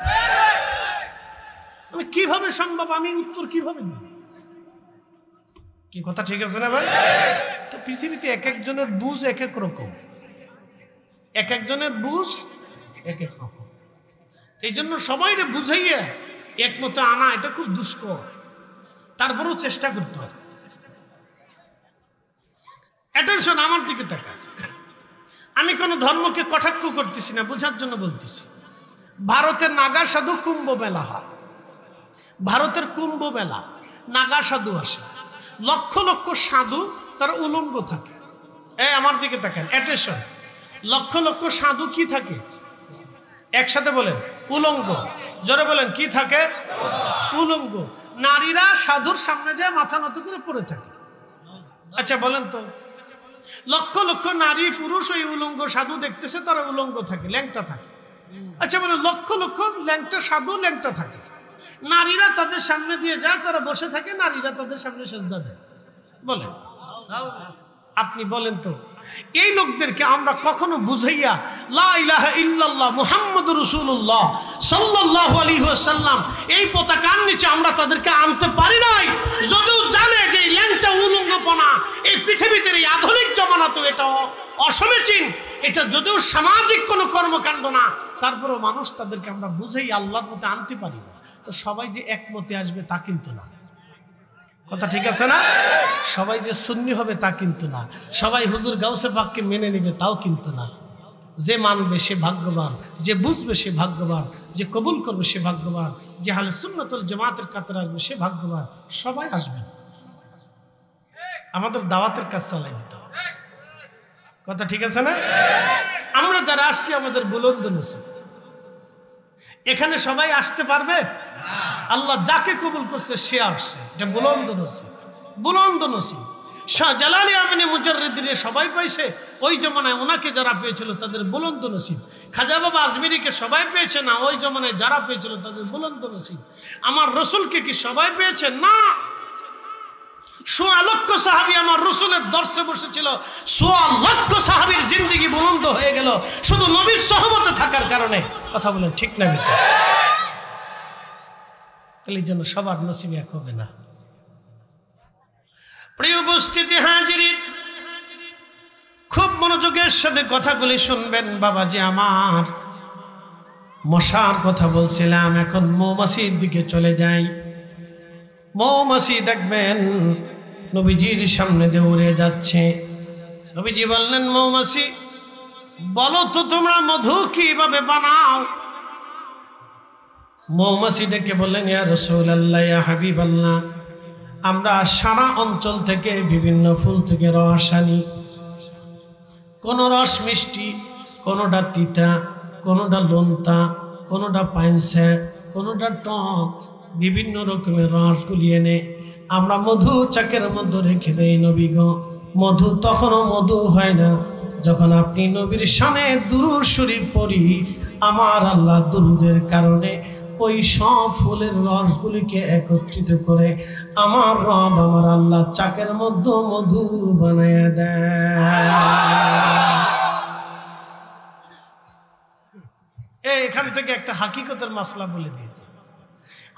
আমি কিভাবে সম্ভব, আমি উত্তর কিভাবে দিব? কি কথা ঠিক আছে না ভাই? তো পৃথিবীতে এক একজনের বুঝ এক এক রকম, এক একজনের বুঝ এক এক রকম। এই জন্য সবাইকে বুঝাইয়া একমতে আনা এটা খুব দুষ্কর, তারপরেও চেষ্টা করতে হয়। অ্যাটেনশন, আমার দিকে তাকান। আমি কোনো ধর্মকে কটাক্ষ করতেছি না, বোঝার জন্য বলতেছি। ভারতের নাগা সাধু কুম্ভ মেলা হয়, ভারতের কুম্ভ মেলা, নাগা সাধু আসে, লক্ষ লক্ষ সাধু তারা উলঙ্গ থাকে। আমার দিকে তাকান, অ্যাটেনশন। লক্ষ লক্ষ সাধু কি থাকে? একসাথে বলেন, উলঙ্গ। জোরে বলেন, কি থাকে? উলঙ্গ। নারীরা সাধুর সামনে যায় মাথা নত করে পড়ে থাকে। আচ্ছা বলেন তো, লক্ষ লক্ষ নারী পুরুষ ওই উলঙ্গ সাধু দেখতেছে, তারা উলঙ্গ থাকে, ল্যাংটা থাকে। আচ্ছা বলেন, লক্ষ লক্ষ ল্যাংটা সাধু ল্যাংটা থাকে, নারীরা তাদের সামনে দিয়ে যায়, তারা বসে থাকে, নারীরা তাদের সামনে সেজদা দেয়। বলেন, আপনি বলেন তো, এই লোকদেরকে আমরা কখনো বুঝাইয়া লা ইলাহা ইল্লাল্লাহ মুহাম্মাদুর রাসূলুল্লাহ সাল্লাল্লাহু আলাইহি ওয়াসাল্লাম এই পতাকার নিচে আমরা তাদেরকে আনতে পারি নাই? যদিও জানে যে এই ল্যাংটা উলঙ্গপনা এই পৃথিবীতে এই আধুনিক জমানাতে এটা অসমীচীন, এটা যদিও সামাজিক কোনো কর্মকাণ্ড না, তারপরেও মানুষ তাদেরকে আমরা বুঝাই আল্লাহর মতে আনতে পারি না। তো সবাই যে একমতে আসবে তা কিন্তু না, কথা ঠিক আছে না? সবাই যে সুন্নি হবে তা কিন্তু না, সবাই হুজুর গাউসে পাককে মেনে নেবে তাও কিন্তু না। যে মানবে সে ভাগ্যবান, যে বুঝবে সে ভাগ্যবান, যে কবুল করবে সে ভাগ্যবান, যে আহলে সুন্নাত ওয়াল জামাতের কাতারে আসবে সে ভাগ্যবান। সবাই আসবে না, আমাদের দাওয়াতের কাজ চালাই দিতে হবে, কথা ঠিক আছে না? আমরা যারা আসছি আমাদের বুলন্দ নসিব, এখানে সবাই আসতে পারবে? আল্লাহ যাকে কবুল করছে সে আসছে, এটা বুলন্দ নসিব, বুলন্দ নসিব। শাহ জালালি আমিনী মুজাররিদিরে সবাই পাইছে, ওই জমানায় ওনাকে যারা পেয়েছিল তাদের বুলন্দ নসিব। খাজা বাবা আজমিরিকে সবাই পেয়েছে না, ওই জমানায় যারা পেয়েছিল তাদের বুলন্দ নসিব। আমার রসুলকে কি সবাই পেয়েছে? না। ১৬ লক্ষ সাহাবী আমার রসুলের দর্শে বসেছিল, ১৬ লক্ষ সাহাবীর জিন্দেগি বুলন্দ হয়ে গেল শুধু নবীর সহবতে থাকার কারণে। কথা বলেন ঠিক না? তাহলে যেন সবার নসিবে এক হবে না। প্রিয় উপস্থিতি হাজিরিন, খুব মনোযোগের সাথে কথাগুলি শুনবেন বাবাজি আমার। মশার কথা বলছিলাম, এখন মৌমাছির দিকে চলে যাই। মৌমাছি দেখবেন নবীজির সামনে দিয়ে উড়ে যাচ্ছে। নবীজি বললেন, মৌমাছি বলো তো তোমরা মধু কিভাবে বানাও? মৌমাছি ডেকে বললেন, ইয়া রাসূলুল্লাহ, ইয়া হাবিবাল্লাহ, আমরা সারা অঞ্চল থেকে বিভিন্ন ফুল থেকে রস আনি। কোন রস মিষ্টি, কোনটা তিতা, কোনটা লোনতা, কোনটা পাইনসে, কোনটা টক, বিভিন্ন রকমের রসগুলি এনে আমরা মধু চাকের মধ্যে রেখে দেই। নবী গো, মধু তখনও মধু হয় না যখন আপনি নবীর শানে দুরূদ শরীফ পড়ি। আমার আল্লাহ দুরূদের কারণে ওই সব ফুলের রসগুলিকে একত্রিত করে আমার রব আমার আল্লাহ চাকের মধ্যে মধু বানায়া দেয়। এখান থেকে একটা হাকিকতের মাসলা বলে দিয়েছে।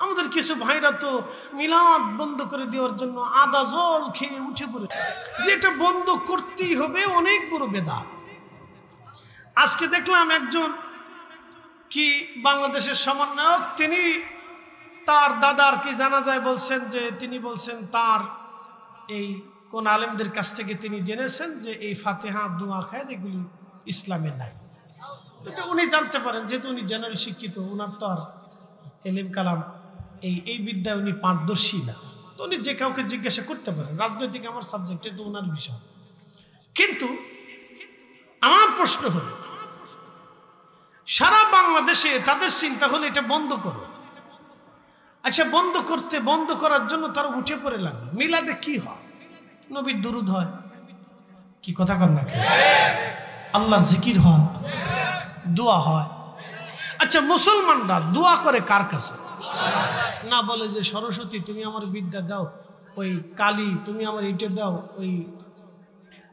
আমাদের কিছু ভাইরা তো মিলাদ বন্ধ করে দেওয়ার জন্য আদা জল খেয়ে উঠে পড়ে, যে এটা বন্ধ করতেই হবে, অনেক বড় বেদাত। আজকে দেখলাম একজন কি বাংলাদেশের সমন্বয়ক, তিনি তার দাদার কি জানা যায় বলছেন যে তিনি বলছেন তার এই কোন আলেমদের কাছ থেকে তিনি জেনেছেন যে এই ফাতিহা দোয়া খায় এগুলি ইসলামে নাই। এটা উনি জানতে পারেন, যেহেতু উনি জেনারেল শিক্ষিত, ওনার তো আর এলিম কালাম এই বিদ্যায় উনি পারদর্শী না, তো উনি যে কাউকে জিজ্ঞাসা করতে পারেন। রাজনৈতিক আমার সাবজেক্ট, এটা ওনার বিষয়। কিন্তু আমার প্রশ্ন হলো, সারা বাংলাদেশে তাদের চিন্তা হলো এটা বন্ধ করো। আচ্ছা, বন্ধ করার জন্য তারা উঠে পড়ে লাগবে। মিলাদে কি হয়? নবীর দুরূদ হয়, কি কথা কর না, আল্লাহর জিকির হয়, দোয়া হয়। আচ্ছা, মুসলমানরা দোয়া করে কার কাছে? না বলে যে সরস্বতী তুমি আমার বিদ্যা দাও, ওই কালী তুমি আমার এইটা দাও, ওই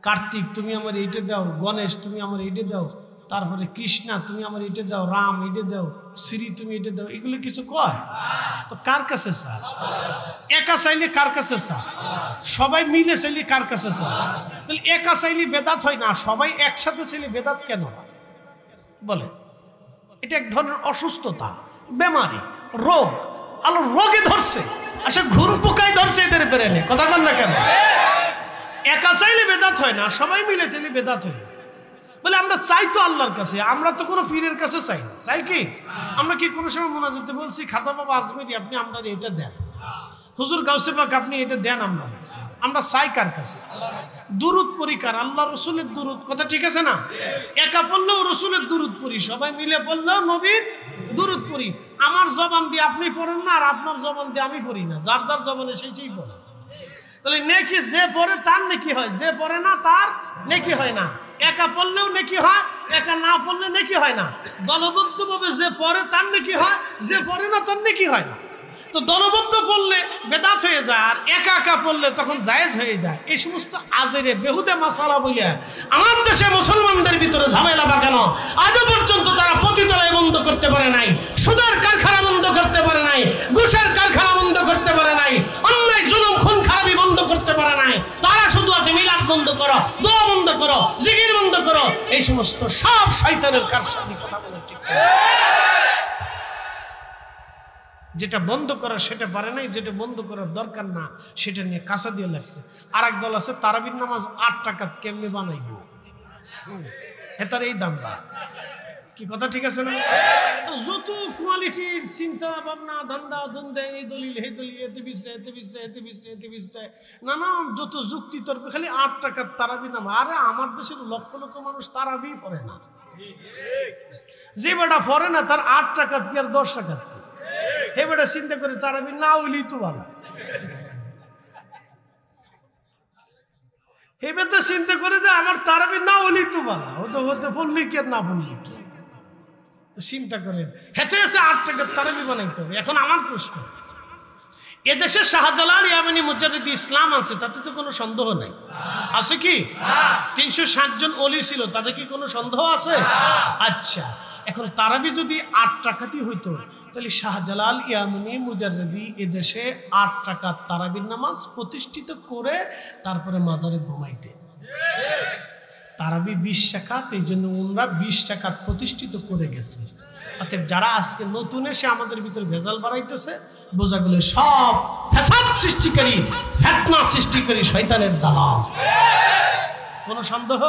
কার্তিক তুমি আমার এইটা দাও, গণেশ তুমি আমার এইটা দাও, তারপরে কৃষ্ণা তুমি আমার এটা দাও, রাম এটা দাও, শ্রী তুমি এটা দাও। এগুলো কিছু কয় তো কার কাছে স্যার? একা চাইলে কার কাছে স্যার? সবাই মিলে চাইলে কার কাছে স্যার? তাহলে একা চাইলে বেদাত হয় না, সবাই একসাথে চাইলে বেদাত কেন বলে? এটা এক ধরনের অসুস্থতা, বেমারি, রোগ। আলো রোগে ধরছে, আচ্ছা ঘুর পোকায় ধরছে এদের ব্রেনে, কথা বল না কেন? একা চাইলে বেদাত হয় না, সবাই মিলে চাইলে বেদাত হয়। বলে আমরা চাই তো আল্লাহর কাছে, আমরা তো কোনো পীরের কাছে চাই না। চাই কি? আমরা কি কোনো সময় মোনাজাতে বলছি খাজা বাবা আজমিরি আপনি আমরা এটা দেন, হুজুর গাউসে পাক আপনি এটা দেন? আমরা চাই কার কাছে? দুরূদ পড়ি কার? আল্লাহ রসুলের দুরূদ, কথা ঠিক আছে না? একা পড়লেও রসুলের দুরূদ পড়ি, সবাই মিলে পড়লেও নবীর দুরূদ পড়ি। আমার জবান দিয়ে আপনি পড়েন না, আর আপনার জবান দিয়ে আমি পড়ি না, যার যার জবানে সেই পড়ে। তাহলে নেকি যে পড়ে তার নেকি হয়, যে পড়ে না তার নেকি হয় না। একা পড়লেও নেকি হয়, একা না পড়লে নেকি হয় না। দলবদ্ধভাবে যে পড়ে তার নেকি হয়, যে পড়ে না তার নেকি হয় না। তো দলবদ্ধ পড়লে বেদাত হয়ে যায়, আর একা একা পড়লে তখন জায়েজ হয়ে যায়। এই সমস্ত আজেরে বেহুদে মাসালা বলে আমার দেশে মুসলমানদের ভিতরে ঝামেলা বা কেন আজও পর্যন্ত তারা পতিতালয় বন্ধ করতে পারে নাই, সুদের কারখানা বন্ধ করতে পারে নাই, ঘুষের কারখানা বন্ধ করতে পারে নাই, অন্যায় জুলুম খুন খারাপি বন্ধ করতে পারে নাই। তারা শুধু আছে মিলাদ বন্ধ করো, দোয়া বন্ধ করো, জিকির বন্ধ করো। এই সমস্ত সব শয়তানের কারসাজি। কথা বলে ঠিক যেটা বন্ধ করা সেটা পারে নাই, যেটা বন্ধ করার দরকার না সেটা নিয়ে কাঁচা দিয়ে লাগছে। আর এক দল আছে তারাবির নামাজ 8 টাকা কেমনে বানাইব, এটার এই দাম বা কি কথা ঠিক আছে না? যত কোয়ালিটির চিন্তা ভাবনা ধান্দা দ্বন্দ্ব, এই দলিল এই দলিল, এতে বিশ্রায় এতে বিশ্রায় এতে বিশ্রায় এতে বিশ্রায়, নানা যত যুক্তি তর্ক, খালি 8 টাকার তারাবি নাম। আরে আমার দেশের লক্ষ লক্ষ মানুষ তারাবি পড়ে না, যে বেটা পড়ে না তার 8 টাকা কি আর 10 টাকা কি? হে বেটা চিন্তা করে তারাবি না হইলেই তো ভালো। হে বেটা চিন্তা করে যে আমার তারাবি না হইলেই তো ভালো, হতে হতে পড়লি কি আর না পড়লি কি? চিন্তা করেন, হেতে এসে 8 টাকার তারাবি বানাইতে হবে। এখন আমার প্রশ্ন, এদেশে শাহজালাল ইয়ামানি মুজাদ্দিদ ইসলাম আছে, তাতে তো কোনো সন্দেহ নাই, আছে কি? 360 জন ওলি ছিল, তাতে কি কোনো সন্দেহ আছে? আচ্ছা, এখন তারাবি যদি 8 টাকাতেই হইতো, তাহলে শাহজালাল ইয়ামানি মুজাদ্দিদ এদেশে 8 টাকার তারাবির নামাজ প্রতিষ্ঠিত করে তারপরে মাজারে ঘুমাইতেন। তারাবি 20 টাকাত, এই জন্য ওনারা 20 টাকাত প্রতিষ্ঠিত করে গেছে। অতএব যারা আজকে নতুন এসে আমাদের ভিতরে ভেজাল বাড়াইতেছে, বোঝা গেলে সব ফ্যাসাদ সৃষ্টিকারী, ফিতনা সৃষ্টিকারী শয়তানের দালাল। কোনো সন্দেহ?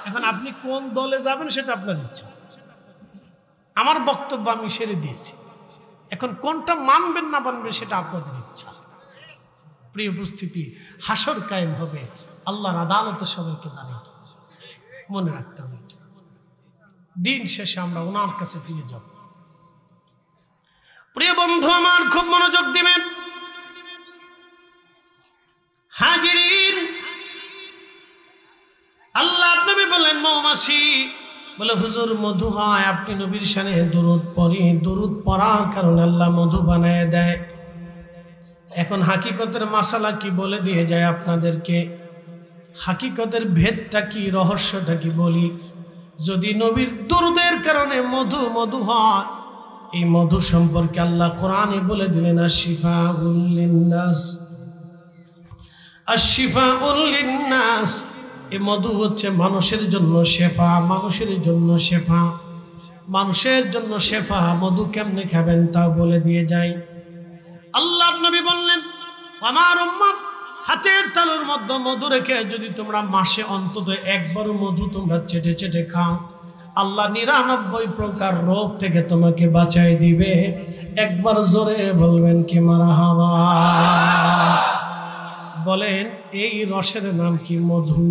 এখন আপনি কোন দলে যাবেন সেটা আপনার ইচ্ছা। আমার বক্তব্য আমি সেরে দিয়েছি, এখন কোনটা মানবেন না মানবেন সেটা আপনাদের ইচ্ছা। প্রিয় উপস্থিতি, হাসর কায়েম হবে, আল্লাহর আদালতে সবাইকে দাঁড়াইতে হবে, মনে রাখতে হবে। দিন শেষে আমরা ওনার কাছে ফিরে যাব। প্রিয় বন্ধু আমার, খুব মনোযোগ দিবেন। হাজিরিন, আল্লাহ নবী বলেন মৌমাছি বলে হুজুর মধু হয়, আপনি নবীর শানে দরুদ পড়ি, দরুদ পড়ার কারণে আল্লাহ মধু বানায় দেয়। এখন হাকিকতের মাসালা কি বলে দিয়ে যায় আপনাদেরকে, হাকিকতের ভেদটা কি, রহস্যটা কি বলি। যদি নবীর দরুদের কারণে মধু মধু হয়, এই মধু সম্পর্কে আল্লাহ কোরআনে বলে দিলেন আশিফাউল লিন্নাস, আশিফাউল লিন্নাস। এই মধু হচ্ছে মানুষের জন্য শেফা, মানুষের জন্য শেফা, মানুষের জন্য শেফা। মধু কেমনে খাবেন তা বলে দিয়ে যায়। আল্লাহ নবী বললেন আমার উম্মত হাতের তালুর মধ্যে মধু রেখে যদি তোমরা মাসে অন্তত একবার মধু তোমরা চেটে চেটে খাও, আল্লাহ 99 প্রকার রোগ থেকে তোমাকে বাঁচাই দিবে। একবার জোরে বলবেন কি মারহাবা। বলেন এই রসের নাম কি? মধু।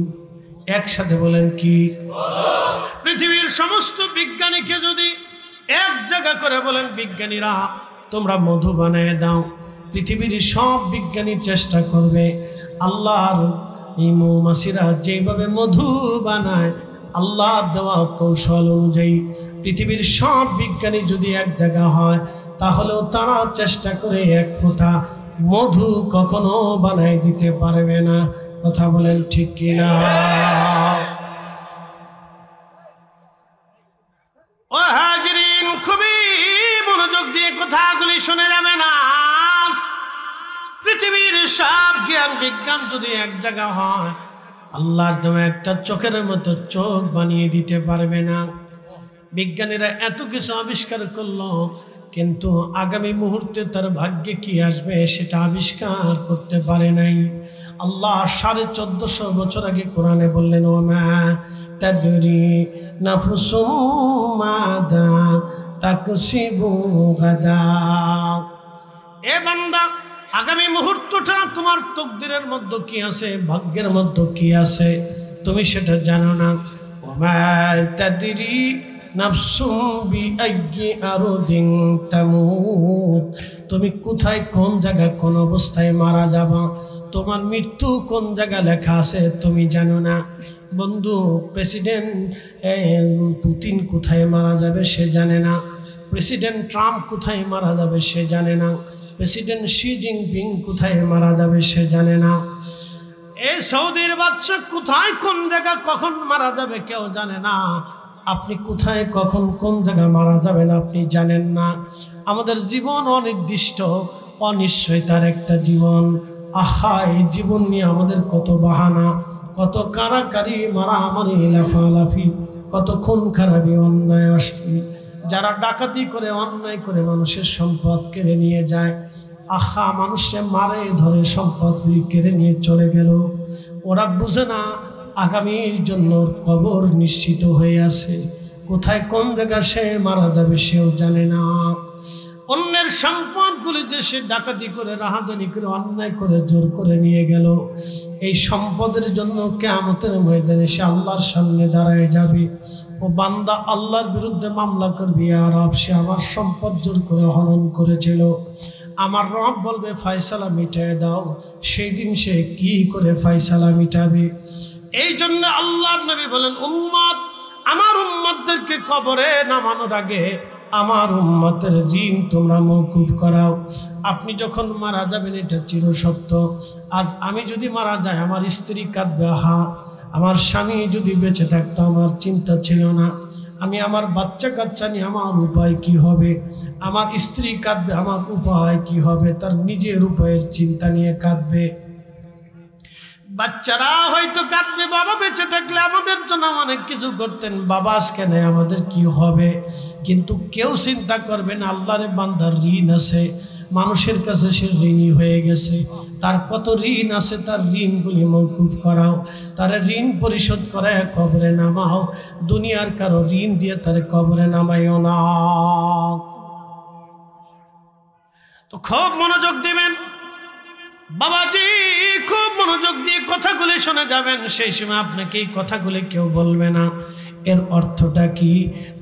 একসাথে বলেন কি? পৃথিবীর সমস্ত বিজ্ঞানীকে যদি এক জায়গা করে বলেন বিজ্ঞানীরা তোমরা মধু বানিয়ে দাও, পৃথিবীর সব বিজ্ঞানী চেষ্টা করবে আল্লাহর এই মৌমাছিরা যেভাবে মধু বানায় আল্লাহর দেওয়া কৌশল অনুযায়ী পৃথিবীর সব বিজ্ঞানী যদি এক জায়গা হয়, তাহলেও তারা চেষ্টা করে এক ফোঁটা মধু কখনো বানাই দিতে পারবে না। কথা বলেন ঠিক কিনা? ও হাজিরিন, খুবই মনোযোগ দিয়ে কথাগুলি শুনে যাবে না। পৃথিবীর সব জ্ঞান বিজ্ঞান যদি এক জায়গা হয়, আল্লাহর দেওয়া একটা চোখের মতো চোখ বানিয়ে দিতে পারবে না। বিজ্ঞানীরা এত কিছু আবিষ্কার করলো, কিন্তু আগামী মুহূর্তে তার ভাগ্যে কি আসবে সেটা আবিষ্কার করতে পারে নাই। আল্লাহ 1450 বছর আগে কোরআনে বললেন ওমা তাদরি নাফসুম মাদা তাকসিবু গাদা। এ বান্দা, আগামী মুহূর্তটা তোমার তকদিরের মধ্যে কি আছে, ভাগ্যের মধ্যে কি আছে তুমি সেটা জানো না। ওমা তাদরি নাফসুম বিআইয়ি আরদিন তামুত, তুমি কোথায় কোন জায়গায় কোন অবস্থায় মারা যাবা, তোমার মৃত্যু কোন জায়গায় লেখা আছে তুমি জানো না। বন্ধু, প্রেসিডেন্ট পুতিন কোথায় মারা যাবে সে জানে না, প্রেসিডেন্ট ট্রাম্প কোথায় মারা যাবে সে জানে না, প্রেসিডেন্ট শি জিনপিং কোথায় মারা যাবে সে জানে না, এই সৌদির বাদশা কোথায় কোন জায়গা কখন মারা যাবে কেউ জানে না। আপনি কোথায় কখন কোন জায়গা মারা যাবেন আপনি জানেন না। আমাদের জীবন অনির্দিষ্ট, অনিশ্চয়তার একটা জীবন। আহা, এই জীবন নিয়ে আমাদের কত বাহানা, কত কারাকারি, মারামারি, লাফালাফি, কত খুন খারাপি, অন্যায় অশ্লীল, যারা ডাকাতি করে অন্যায় করে মানুষের সম্পদ কেড়ে নিয়ে যায়। আহা, মানুষে মারে ধরে সম্পদগুলি কেড়ে নিয়ে চলে গেল। ওরা বুঝে না আগামীর জন্য কবর নিশ্চিত হয়ে আছে, কোথায় কোন জায়গা সে মারা যাবে সেও জানে না। অন্যের সম্পদগুলি যে সে ডাকাতি করে রাহাজানি করে অন্যায় করে জোর করে নিয়ে গেল, এই সম্পদের জন্য কিয়ামতের ময়দানে সে আল্লাহর সামনে দাঁড়ায় যাবে। ও বান্দা আল্লাহর বিরুদ্ধে মামলা করবি, আর রব সে আমার সম্পদ জোর করে হরণ করেছিল, আমার রব বলবে ফয়সালা মিটায় দাও। সেই দিন সে কি করে ফয়সালা মিটাবে? এই জন্য আল্লাহর নবী বলেন, উম্মত, আমার উম্মতদেরকে কবরে নামানোর আগে আমার উম্মতের ঋণ তোমরা মওকুফ করাও। আপনি যখন মারা যাবেন এটা চিরসত্য। আজ আমি যদি মারা যাই আমার স্ত্রী কাঁদবে, হা, আমার স্বামী যদি বেঁচে থাকতো আমার চিন্তা ছিল না, আমি আমার বাচ্চা কাচ্চা নিয়ে আমার উপায় কি হবে, আমার স্ত্রী কাঁদবে আমার উপায় কি হবে, তার নিজের উপায়ের চিন্তা নিয়ে কাঁদবে। বাচ্চারা হয়তো কাঁদবে, বাবা বেঁচে থাকলে আমাদের জন্য অনেক কিছু করতেন, বাবা আজকে নেই আমাদের কি হবে। কিন্তু কেউ চিন্তা করবে না আল্লাহরে বান্দার ঋণ আছে, মানুষের কাছে সে ঋণী হয়ে গেছে, তার কত ঋণ আছে, তার ঋণগুলি মওকুফ করাও, তার ঋণ পরিশোধ করে কবরে নামাও। দুনিয়ার কারো ঋণ দিয়ে তার কবরে নামাইও না। তো খুব মনোযোগ দিবেন বাবাজি, খুব মনোযোগ দিয়ে কথাগুলি শুনে যাবেন। সেই সময় আপনাকে এই কথাগুলি কেউ বলবে না। এর অর্থটা কি?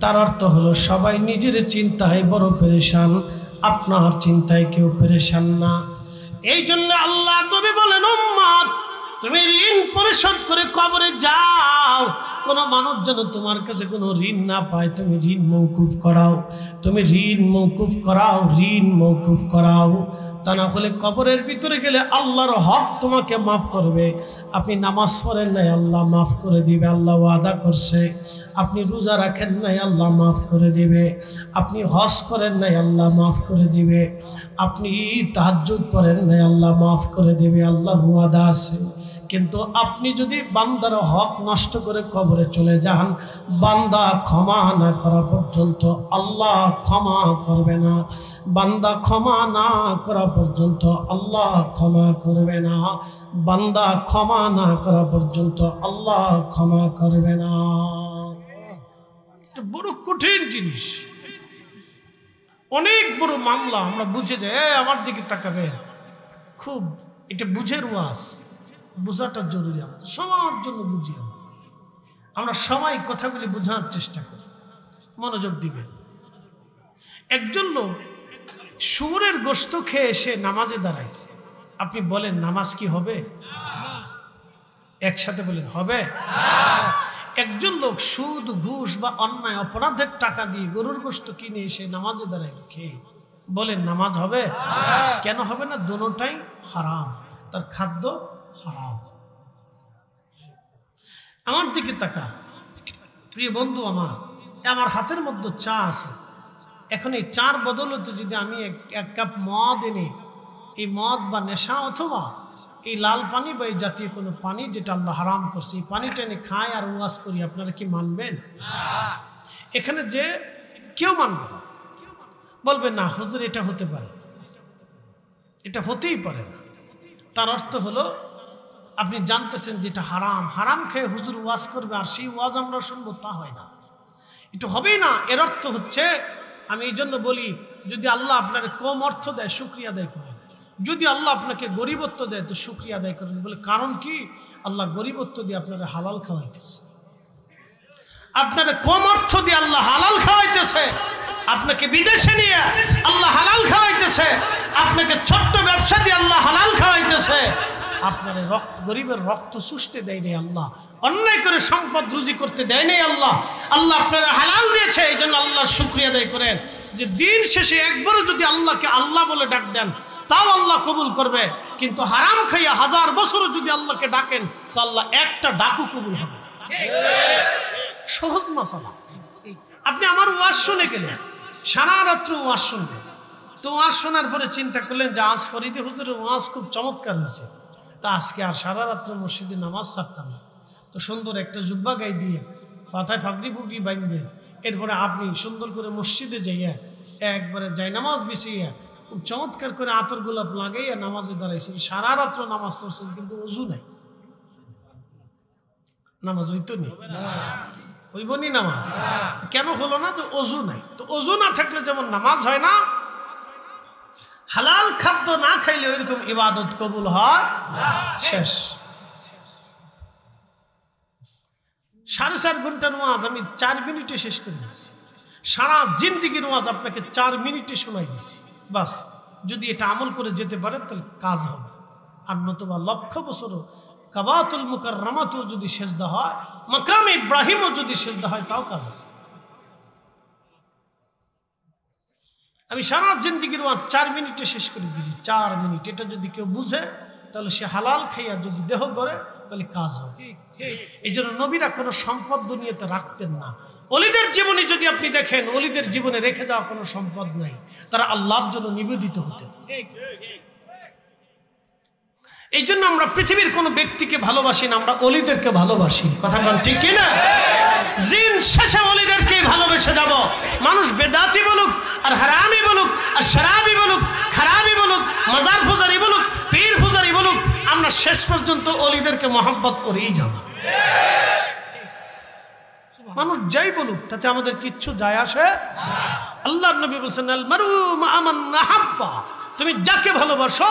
তার অর্থ হলো সবাই নিজের চিন্তায় বড় পেরেশান, আপনার চিন্তায় কেউ পেরেশান না। এই জন্য আল্লাহ নবী বলেন, উম্মত, তুমি ঋণ পরিশোধ করে কবরে যাও। কোনো মানুষ যেন তোমার কাছে কোনো ঋণ না পায়, তুমি ঋণ মওকুফ করাও, তুমি ঋণ মওকুফ করাও, ঋণ মওকুফ করাও। তা না হলে কবরের ভিতরে গেলে আল্লাহর হক তোমাকে মাফ করবে। আপনি নামাজ পড়েন নাই, আল্লাহ মাফ করে দিবে, আল্লাহ ওয়াদা করছে। আপনি রোজা রাখেন নাই, আল্লাহ মাফ করে দিবে। আপনি হজ করেন নাই, আল্লাহ মাফ করে দিবে। আপনি তাহাজ্জুদ পড়েন নাই, আল্লাহ মাফ করে দিবে, আল্লাহর ওয়াদা আছে। কিন্তু আপনি যদি বান্দার হক নষ্ট করে কবরে চলে যান, বান্দা ক্ষমা না করা পর্যন্ত আল্লাহ ক্ষমা করবে না। বান্দা ক্ষমা না করা পর্যন্ত আল্লাহ ক্ষমা করবে না। বান্দা ক্ষমা না করা পর্যন্ত আল্লাহ ক্ষমা করবে না। এটা বড় কঠিন জিনিস, অনেক বড় মামলা। আমরা বুঝে যাই, আমার দিকে তাকাবেন, খুব এটা বুঝের ওয়াজ, বোঝাটা জরুরি, আমাদের সবার জন্য বুঝি। আমরা সবাই কথাগুলি বোঝার চেষ্টা করি, মনোযোগ দিবেন। একজন লোক শুয়োরের গোশত খেয়ে এসে নামাজে দাঁড়ায়। আপনি বলেন নামাজ কি হবে? একসাথে বলেন হবে। একজন লোক সুদ, ঘুষ বা অন্যায় অপরাধের টাকা দিয়ে গরুর গোশত কিনে এসে নামাজে দাঁড়ায় খেয়ে, বলেন নামাজ হবে? কেন হবে না? দুটোটাই হারাম, তার খাদ্য হারাম। আমার দিকে তাকা প্রিয় বন্ধু, আমার হাতের মধ্যে চা আছে। এখন এই চার বদলতে যদি আমি এক কাপ মদ এনে, এই মদ বা নেশা অথবা এই লাল পানি বা এই জাতীয় কোনো পানি যেটা আল্লাহ হারাম করছে, এই পানিটা এনে খাই আর ওয়াজ করি, আপনারা কি মানবেন? এখানে যে কেউ মানবে না, বলবে না হুজুর এটা হতে পারে, এটা হতেই পারে না। তার অর্থ হলো আপনি জানতেছেন যেটা হারাম, হারাম খেয়ে হুজুর ওয়াজ করবে আর সেই ওয়াজ আমরা শুনবো, তা হয় না, এটা হবেই না। এর অর্থ হচ্ছে, আমি এই জন্য বলি, যদি আল্লাহ আপনাকে কম অর্থ দেয় শুকরিয়া আদায় করেন, যদি আল্লাহ আপনাকে গরিবত্ব দেয় তো শুকরিয়া আদায় করেন। বলে কারণ কি? আল্লাহ গরিবত্ব দিয়ে আপনারা হালাল খাওয়াইতেছে, আপনারা কম অর্থ দিয়ে আল্লাহ হালাল খাওয়াইতেছে, আপনাকে বিদেশে নিয়ে আল্লাহ হালাল খাওয়াইতেছে, আপনাকে ছোট্ট ব্যবসা দিয়ে আল্লাহ হালাল খাওয়াইতেছে। আপনার রক্ত গরিবের রক্ত চুষতে দেয় নাই আল্লাহ, অন্যায় করে সম্পদ রুজি করতে দেয় নাই আল্লাহ। আল্লাহ আপনারা হালাল দিয়েছে, এই জন্য আল্লাহর শুকরিয়া আদায় করেন যে দিন শেষে একবারও যদি আল্লাহকে আল্লাহ বলে ডাক দেন তাও আল্লাহ কবুল করবে, কিন্তু হারাম খাইয়া 1000 বছরও যদি আল্লাহকে ডাকেন তো আল্লাহ একটা ডাকও কবুল হবে। সহজ মাসালা। আপনি আমার ওয়াজ শুনে গেলেন, সারা রাত্র ওয়াজ শুনবেন, তো ওয়াজ শোনার পরে চিন্তা করলেন যে আজ ফরিদে হুজুরের ওয়াজ খুব চমৎকার হয়েছে, তা আজকে আর সারা রাত্র মসজিদে নামাজ ছাড়তাম না, তো সুন্দর একটা জুব্বা গাই দিয়ে মাথায় ফাগড়ি ফুগড়ি বাঁধবে, এরপরে আপনি সুন্দর করে মসজিদে যাইয়া একবারে যাই নামাজ বিছিয়ে খুব চমৎকার করে আতর গোলাপ লাগাইয়া নামাজে দাঁড়াইছেন, সারা রাত্র নামাজ পড়ছেন, কিন্তু অজু নাই, নামাজ হইতো নি, হইব নি নামাজ? কেন হলো না? তো অজু নাই। তো অজু না থাকলে যেমন নামাজ হয় না, হালাল খাদ্য না খাইলে ওইরকম ইবাদত কবুল হয় শেষ। 4.5 ঘন্টার ওয়াজ আমি 4 মিনিটে শেষ করে দিচ্ছি, সারা জিন্দিগির ওয়াজ আপনাকে 4 মিনিটে শোনাই দিচ্ছি, বাস। যদি এটা আমল করে যেতে পারেন তাহলে কাজ হবে, আর নতুবা লক্ষ বছরও কাবাতুল মুকাররমাতেও যদি সেজদা হয়, মাকাম ইব্রাহিমও যদি সেজদা হয়, তাও কাজ হবে। আমি সারা জিন্দিগির ওয়াজ 4 মিনিটে শেষ করে দিয়েছি, 4 মিনিট। এটা যদি কেউ বুঝে তাহলে সে হালাল খাইয়া যদি দেহ করে তাহলে কাজ হবে। এই জন্য নবীরা কোনো সম্পদ দুনিয়াতে রাখতেন না। ওলিদের জীবনে যদি আপনি দেখেন, ওলিদের জীবনে রেখে যাওয়া কোনো সম্পদ নাই, তারা আল্লাহর জন্য নিবেদিত হতেন। এই জন্য আমরা পৃথিবীর কোনো ব্যক্তিকে ভালোবাসি না, আমরা ওলিদেরকে ভালোবাসি। কথা বলেন ঠিক কিনা? জিন শেষে ওলিদেরকে ভালোবেসে যাব। মানুষ বেদাতি বলুক আর হারামি বলুক আর শরাবি বলুক, খারাপি বলুক, মাজার পূজারি বলুক, পীর পূজারি বলুক, আমরা শেষ পর্যন্ত ওলিদেরকে মহব্বত করেই যাব। মানুষ যাই বলুক তাতে আমাদের কিচ্ছু যায় আসে। আল্লাহর নবী বলেছেন, আল মারু মা মান আহাব্বা, তুমি যাকে ভালোবাসো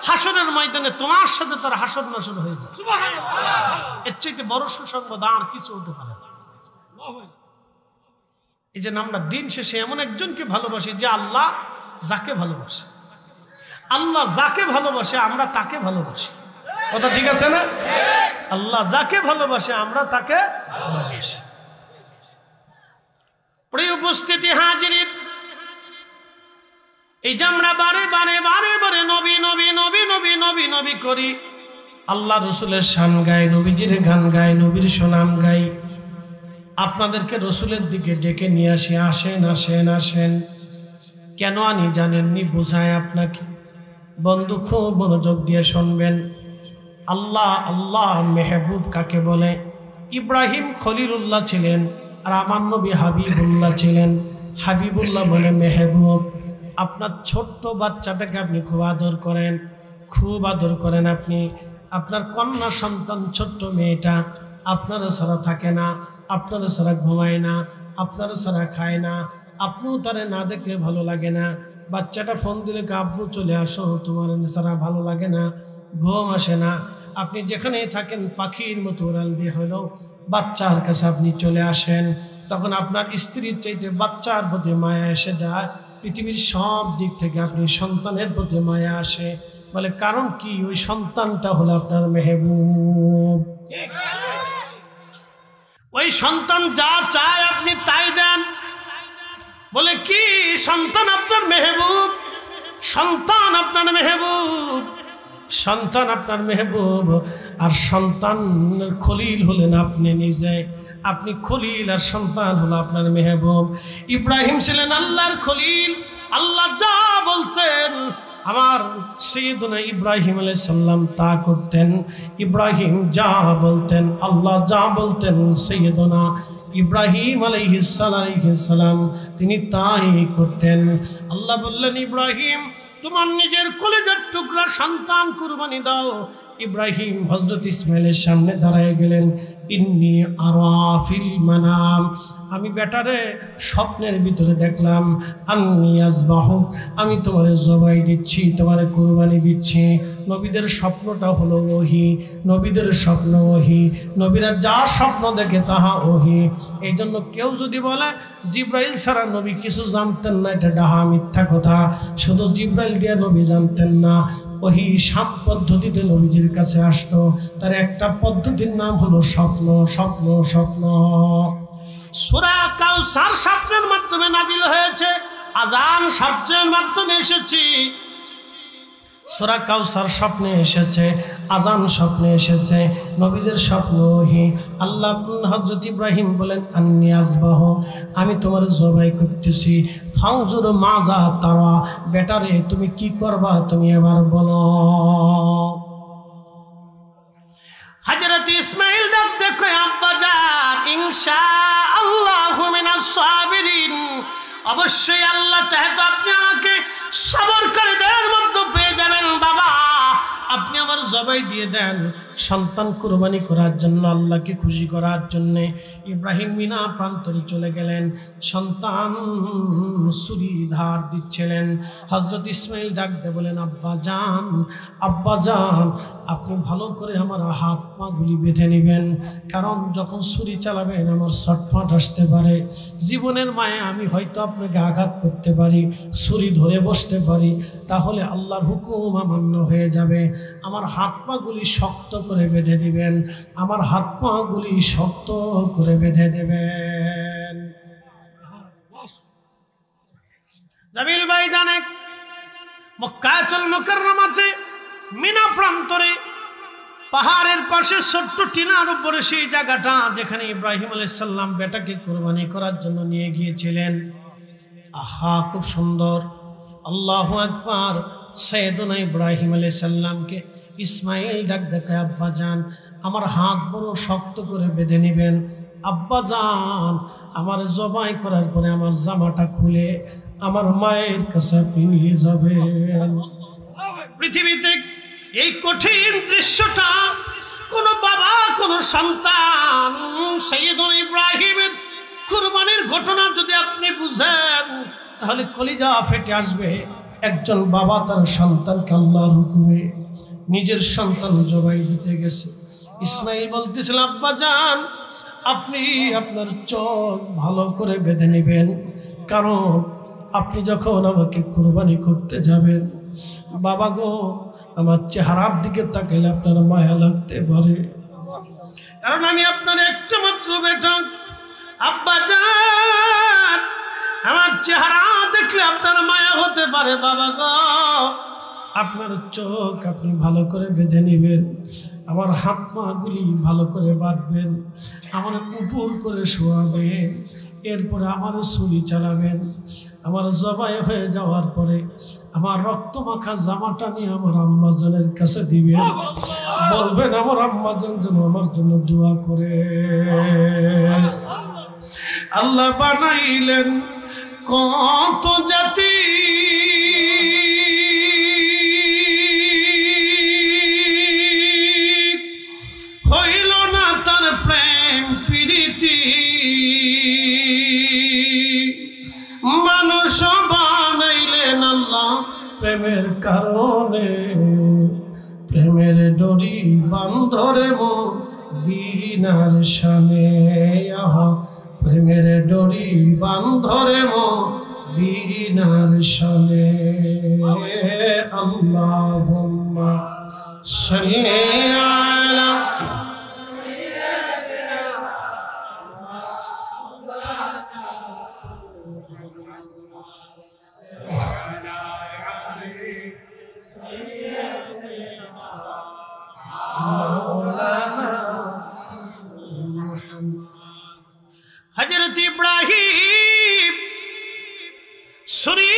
হাসরের ময়দানে তোমার সাথে তার হাসর নাসর হয়ে যায়। সুবহানাল্লাহ। এর চাইতে বড় সুসংবাদ আর কিছু হতে পারে না। এই জন্য আমরা দিন শেষে এমন একজনকে ভালোবাসি যে আল্লাহ যাকে ভালোবাসে, আল্লাহ যাকে ভালোবাসে আমরা তাকে ভালোবাসি। কথা ঠিক আছে না? আল্লাহ যাকে ভালোবাসে আমরা তাকে ভালোবাসি। প্রিয় উপস্থিতি হাজিরিন, এই যে আমরা বারে বারে বারে বারে নবী নবী নবী নবী নবী নবী করি, আল্লাহ রসুলের শান গাই, নবীজির গান গাই, নবীর সুনাম গাই, আপনাদেরকে রসুলের দিকে ডেকে নিয়ে আসি, আসেন আসেন আসেন। কেন আনি জানেননি? বোঝায় আপনাকে। বন্ধু খুব মনোযোগ দিয়ে শুনবেন। আল্লাহ আল্লাহ মেহবুব কাকে বলে? ইব্রাহিম খলিলুল্লাহ ছিলেন, আর আমার নবী হাবিবুল্লাহ ছিলেন। হাবিবুল্লাহ বলে মেহবুব। আপনার ছোট্ট বাচ্চাটাকে আপনি খুব আদর করেন, খুব আদর করেন আপনি। আপনার কন্যা সন্তান ছোট্ট মেয়েটা আপনারা ছাড়া থাকে না, আপনারা ছাড়া ঘুমায় না, আপনারা ছাড়া খায় না, আপনিও তারে না দেখলে ভালো লাগে না। বাচ্চাটা ফোন দিলে আব্বু চলে আসো, তোমার ছাড়া ভালো লাগে না, ঘুম আসে না। আপনি যেখানেই থাকেন পাখির মতো উড়াল দিয়ে হলেও বাচ্চার কাছে আপনি চলে আসেন। তখন আপনার স্ত্রীর চাইতে বাচ্চার প্রতি মায়া এসে যায়। পৃথিবীর সব দিক থেকে আপনি সন্তানের প্রতি মায়া আসে। বলে কারণ কি? ওই সন্তানটা হলো আপনার মেহবুব। ওই সন্তান যা চায় আপনি তাই দেন। বলে কি? সন্তান আপনার মেহবুব, সন্তান আপনার মেহবুব, সন্তান আপনার মেহবুব। আর সন্তান খলিল হলেন আপনি নিজে। আপনি খলিল আর সন্তান হলো আপনার মেহবুব। ইব্রাহিম ছিলেন আল্লাহর খলিল। আল্লাহ যা বলতেন আমার সাইয়্যিদুনা ইব্রাহিম আলাইহিস সালাম তা করতেন। ইব্রাহিম যা বলতেন, আল্লাহ যা বলতেন, সাইয়্যিদুনা ইব্রাহিম আলাইহিস সালাম তিনি তাই করতেন। আল্লাহ বললেন, ইব্রাহিম তোমার নিজের কলিজার টুকরা সন্তান কুরবানি দাও। ইব্রাহিম হযরত ইসমাইলের সামনে দাঁড়ায় গেলেন। ইন্নী আরা ফিল মানাম, আমি বেটারে স্বপ্নের ভিতরে দেখলাম। আন্নী আযবাহু, আমি তোমারে জবাই দিচ্ছি, তোমারে কুরবানি দিচ্ছি। নবীদের স্বপ্নটা হলো ওহী, নবীদের স্বপ্ন ওহী, নবীরা যা স্বপ্ন দেখে তাহা ওহী। এই জন্য কেউ যদি বলে জিব্রাইল ছাড়া নবী কিছু জানতেন না, এটা ডাহা মিথ্যা কথা। শুধু জিব্রাইল দিয়ে নবী জানতেন না, ওহী 7 পদ্ধতিতে নবীজির কাছে আসতো। তার একটা পদ্ধতির নাম হলো স্বপ্ন, স্বপ্ন, স্বপ্ন। সূরা কাউসার স্বপ্নের মাধ্যমে নাজিল হয়েছে, আযান শব্দের মাধ্যমে এসেছে। সূরা কাউসার স্বপ্নে এসেছে, আযান স্বপ্নে এসেছে, নবীদের স্বপ্ন ওহী। আল্লাহ হযরত ইব্রাহিম বলেন আন্নী আযবাহু, আমি তোমার জবাই করতেছি, ফাউজুর মাজা তারা, বেটারে তুমি কি করবা তুমি এবার বলো। হযরত ইসমাঈল ডাক দেখো, আব্বা জান ইনশাআল্লাহু মিনাস সাবিরিন, অবশ্যই আল্লাহ চাহে তো আপনি আমাকে সবরকারীদের মধ্যে পেয়ে যাবেন। বাবা আপনি আমার জবাই দিয়ে দেন, সন্তান কুরবানি করার জন্য, আল্লাহকে খুশি করার জন্য। ইব্রাহিম মিনা প্রান্তরে চলে গেলেন, সন্তান ছুরি ধার দিচ্ছিলেন। হযরত ইসমাঈল ডাক দিয়ে বলেন আব্বা জান, আব্বা জান আপনি ভালো করে আমার হাত পা গুলি বেঁধে নেবেন, কারণ যখন ছুরি চালাবেন আমার ছটফট আসতে পারে। জীবনের মায়ে আমি হয়তো আপনাকে আঘাত করতে পারি, ছুরি ধরে বসতে পারি, তাহলে আল্লাহর হুকুম অমান্য হয়ে যাবে। আমার হাত পা গুলি শক্ত করে বেঁধে দিবেন, আমার হাত পা গুলি শক্ত করে বেঁধে দেবেন। জামিল ভাই জানে মক্কাতুল মুকাররমাতে মিনা প্রান্তরে পাহাড়ের পাশে ছোট্ট টিনার উপরে সেই জায়গাটা যেখানে ইব্রাহিম আলাইহিস সালাম বেটাকে কুরবানি করার জন্য নিয়ে গিয়েছিলেন। আহা খুব সুন্দর, আল্লাহু আকবার। সাইয়েদুনা ইব্রাহিম আলাইহিস সালামকে ইসমাঈল ডাক দেখায় আব্বা জান আমার হাত বড় শক্ত করে বেঁধে নেবেন, আব্বা জান আমার জবাই করার পরে আমার জামাটা খুলে আমার মায়ের কাছে আপনি নিয়ে যাবেন। পৃথিবীতে এই কঠিন দৃশ্যটা কোন বাবা কোন সন্তান সাইয়েদুনা ইব্রাহিমের কুরবানির ঘটনা যদি আপনি বুঝেন তাহলে কলিজা ফেটে আসবে। একজন বাবা তার সন্তানকে আল্লাহর হুকুমে নিজের সন্তান জবাই দিতে গেছে। ইসমাঈল বলতেছিল আব্বা জান আপনি আপনার চোখ ভালো করে বেঁধে নেবেন, কারণ আপনি যখন আমাকে কুরবানি করতে যাবেন বাবা গো আমার চেহারার দিকে তাকালে আপনার মায়া লাগতে পারে, কারণ আমি আপনার একটা মাত্র বেটা। আব্বা জান আমার চেহারা দেখলে আপনার মায়া হতে পারে, বাবা গো আপনার চোখ আপনি ভালো করে বেঁধে নেবেন, আমার হাত পা গুলি ভালো করে বাঁধবেন, আমার উপর করে শোয়াবেন, এরপরে আমার ছুরি চালাবেন। আমার জবাই হয়ে যাওয়ার পরে আমার রক্ত মাখা জামাটা নিয়ে আমার আম্মাজানের কাছে দিবেন, বলবেন আমার আম্মাজান যেন আমার জন্য দোয়া করে। আল্লাহ বানাইলেন কত জাতি, হইল না তার প্রেম প্রীতি, মানুষ বানাইলেন আল্লাহ প্রেমের কারণে, প্রেমের ডরি বান্ধরে মদিনার শানে, আহা প্রেমের ডরি বান্ধরে মদিনার শানে। আল্লাহুম্মা সাল্লি আলা হযরত ইব্রাহিম ছুরি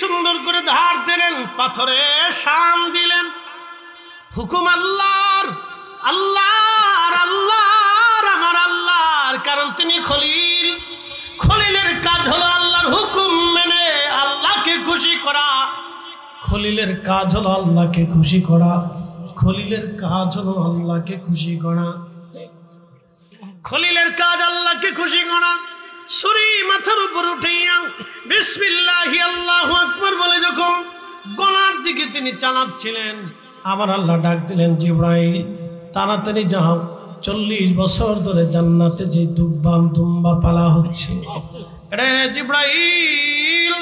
সুন্দর করে ধার দিলেন, পাথরে শান দিলেন। হুকুম আল্লাহর, আল্লাহর, আল্লাহর, আমার আল্লাহর, কারণ তিনি খলিল। খলিলের কাজ হলো আল্লাহর হুকুম মেনে আল্লাহকে খুশি করা। খলিলের কাজ হলো আল্লাহকে খুশি করা। খলিলের কাজ হলো আল্লাহকে খুশি করা। খলিলের কাজ আল্লাহকে খুশি করা। ছুরি মাথার উপর উঠাইয়া বিসমিল্লাহি আল্লাহু আকবার বলে যখন গলার দিকে তিনি চালাচ্ছিলেন, আমার আল্লাহ ডাক দিলেন, জিব্রাইল তাড়াতাড়ি যাও, 40 বছর ধরে জান্নাতে যে দুম্বা পালা হচ্ছে, রে জিব্রাইল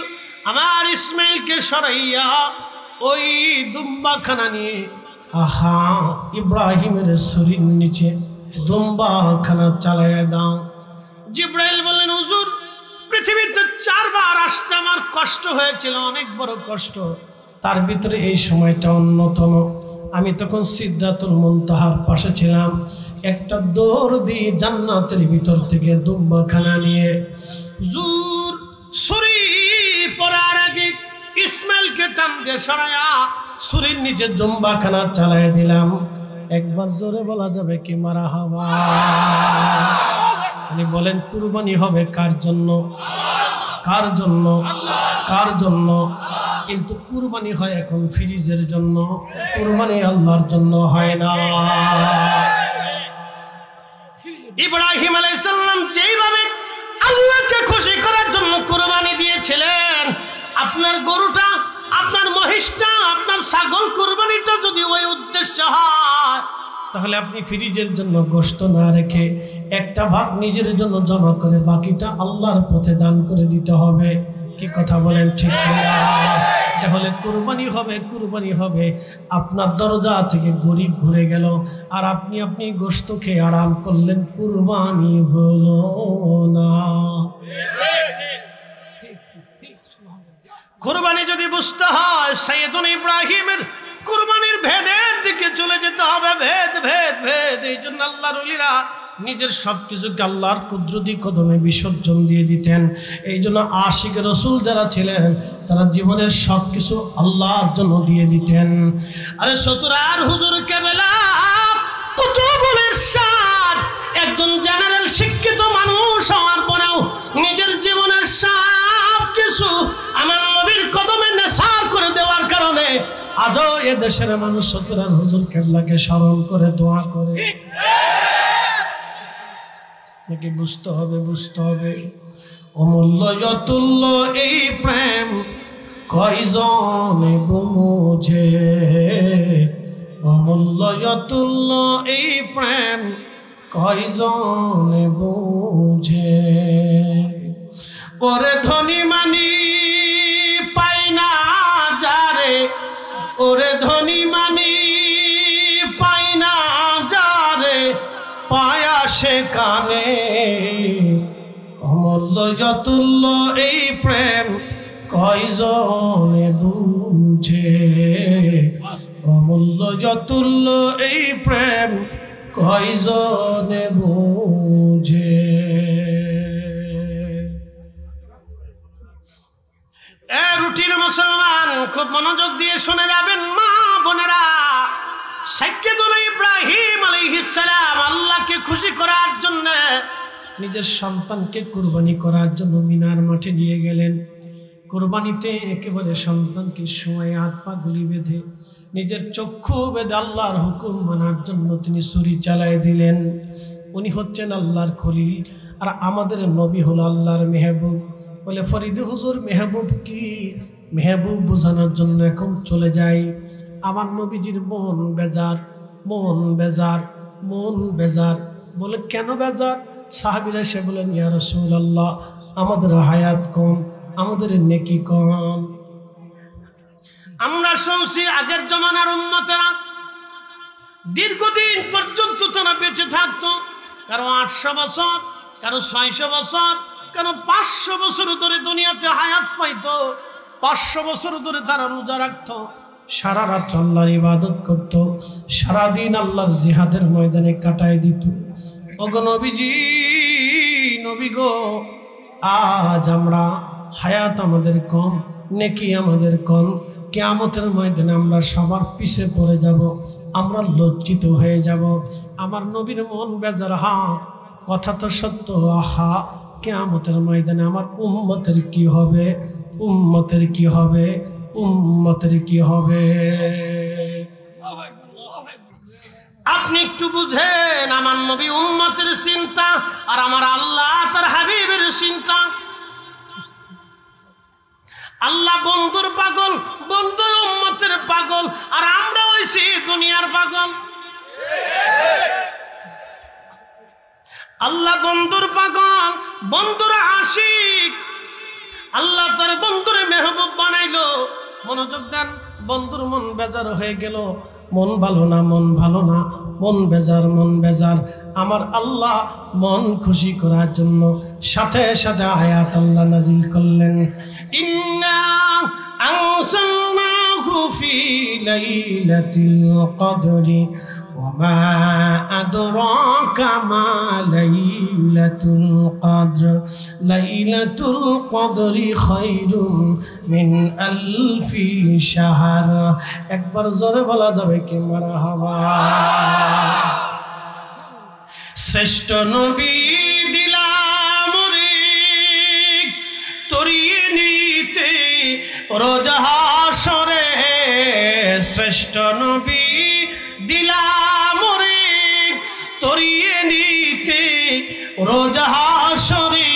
আমার ইসমাইলকে সরাইয়া ওই দুম্বাখানা নিয়ে ইব্রাহিমের শরীর নিচে দুম্বাখানা চালাইয়া দাও। জিব্রাইল বললেন, হুজুর পৃথিবীতে 4 বার আসতে আমার কষ্ট হয়েছিল, অনেক বড় কষ্ট, তার ভিতরে এই সময়টা অন্যতম। আমি তখন সিদরাতুল মুনতাহার পাশে ছিলাম, একটা দৌড় দিয়ে জান্নাতের ভিতর থেকে দুম্বাখানা নিয়ে হুজুর ছুরি পড়ার আগে ইসমাইলকে টান দিয়ে সরাইয়া ছুরির নিচে দুম্বাখানা চালাই দিলাম। একবার জোরে বলা যাবে কি মারহাবা? আপনি বলেন কুরবানি হবে কার জন্য? কার জন্য? কার জন্য? কিন্তু কুরবানি হয় এখন ফ্রিজের জন্য, কুরবানি আল্লাহর জন্য হয় না। ইব্রাহিম আলাইহিস সালাম যেইভাবে আল্লাহকে খুশি করার জন্য কুরবানি দিয়েছিলেন, আপনার গরুটা, আপনার মহিষটা, আপনার ছাগল কুরবানিটা যদি ওই উদ্দেশ্য হয়, তাহলে আপনি ফ্রিজের জন্য গোশত না রেখে একটা ভাগ নিজের জন্য জমা করে বাকিটা আল্লাহর পথে দান করে দিতে হবে। কি কথা বলেন ঠিক না? তাহলে কুরবানি হবে, কুরবানি হবে। আপনার দরজা থেকে গরিব ঘুরে গেল আর আপনি গোশত খেয়ে আরাম করলেন, কুরবানি হলো না। কুরবানি যদি বুঝতে হয়, সাইয়েদুনা ইব্রাহিমের কুরবানির ভেদের দিকে চলে যেতে হবে। ভেদ ভেদ ভেদ। এই জন্য আল্লাহর ওলিরা নিজের সবকিছুকে আল্লাহর কুদরতি কদমে বিসর্জন দিয়ে দিতেন। এই জন্য আশিক রসুল যারা ছিলেন তারা জীবনের সবকিছু আল্লাহর জন্য দিয়ে দিতেন। আরে সতুরার হুজুর কেবলা কুতুবুল ইরশাদ একজন জেনারেল শিক্ষিত মানুষ হওয়ার পরেও নিজের জীবনের সব কিছু আমার নবীর কদমে নেসার করে দেওয়ার কারণে আজও এ দেশের মানুষ সতুরার হুজুর কেবলাকে স্মরণ করে দোয়া করে। বুঝতে হবে, বুঝতে হবে। অমূল্য অতুল্য এই প্রেম কয়জনে বুঝে, অমূল্য অতুল্য এই প্রেম কয়জনে বুঝে। ওরে ধনী মানি পাই না যারে, ওরে ধনী মানি পাই না যারে, পায়া সে কানে। অমূল্য অতুল্য এই প্রেম কয়জনে বুঝে, অমূল্য অতুল্য এই প্রেম কয়জনে বুঝে। রুটির মুসলমান খুব মনোযোগ দিয়ে শুনে যাবেন মা বোনেরা। সাইয়েদুনা ইব্রাহিম আলাইহিস সালাম আল্লাহকে খুশি করার জন্য নিজের সন্তানকে কুরবানি করার জন্য মিনার মাঠে নিয়ে গেলেন। কুরবানিতে একেবারে সন্তানকে সময় হাত পা গুলি বেঁধে নিজের চক্ষু বেঁধে আল্লাহর হুকুম মানার জন্য তিনি ছুরি চালাই দিলেন। উনি হচ্ছেন আল্লাহর খলিল, আর আমাদের নবী হলো আল্লাহর মেহবুব। বলে ফরিদ হুজুর মেহবুব কি? মেহবুব বোঝানোর জন্য এখন চলে যাই। আমার নবীজির মন বেজার, মন বেজার, মন বেজার। বলে কেন বেজার? সাহাবীরা সে বলেন, ইয়া রাসূলুল্লাহ আমাদের হায়াত কম, আমাদের নেকি কম। আমরা শুনছি আগের জমানার উম্মতেরা দীর্ঘদিন পর্যন্ত তারা বেঁচে থাকতো, কারো 800 বছর, কারো 600 বছর, কারো 500 বছর ধরে দুনিয়াতে হায়াত পাইতো। 500 বছর ধরে তারা রোজা রাখতো, সারা রাত আল্লাহর ইবাদত করত, সারাদিন আল্লাহর জিহাদের ময়দানে কাটায় দিত। ওগো নবীজি, নবী গো, আজ আমরা হায়াত আমাদের কম, নেকি আমাদের কম। কিয়ামতের ময়দানে আমরা সবার পিছে পড়ে যাব, আমরা লজ্জিত হয়ে যাব। আমার নবীর মন বেজার। হা, কথা তো সত্য। আহা, কিয়ামতের ময়দানে আমার উম্মতের কি হবে? উম্মতের কি হবে? উম্মতের কি হবে? আপনি একটু বুঝেন, আমার নবী উম্মতের চিন্তা আর আমার আল্লাহ তার হাবিবের চিন্তা। আল্লাহ বন্ধুর পাগল, বন্ধু উম্মতের পাগল, আর আমরা হইছি দুনিয়ার পাগল। আল্লাহ বন্ধুর পাগল, বন্ধুর আশিক। আল্লাহ তার বন্ধুরে মেহবুব বানাইলো। মনোযোগ দেন, বন্ধুর মন বেজার হয়ে গেল, মন ভালো না, মন ভালো না, মন বেজার, মন বেজার। আমার আল্লাহ মন খুশি করার জন্য সাথে সাথে আয়াত আল্লাহ নাজিল করলেন, ইন্না আনসালনাহু ফি লাইলাতিল কদরি ওয়া মা আদরাকা মা লাইলাতুল কদর লাইলাতুল কদরি খায়রুম মিন আলফি শাহর। একবার জোরে বলা যাবে কি মারহাবা। শ্রেষ্ঠ নবী দিলাম রে তরিয়ে নিতে রোজ হাসরে, শ্রেষ্ঠ নবী দিলাম রে তরিয়ে নিতে রোজ হাসরে।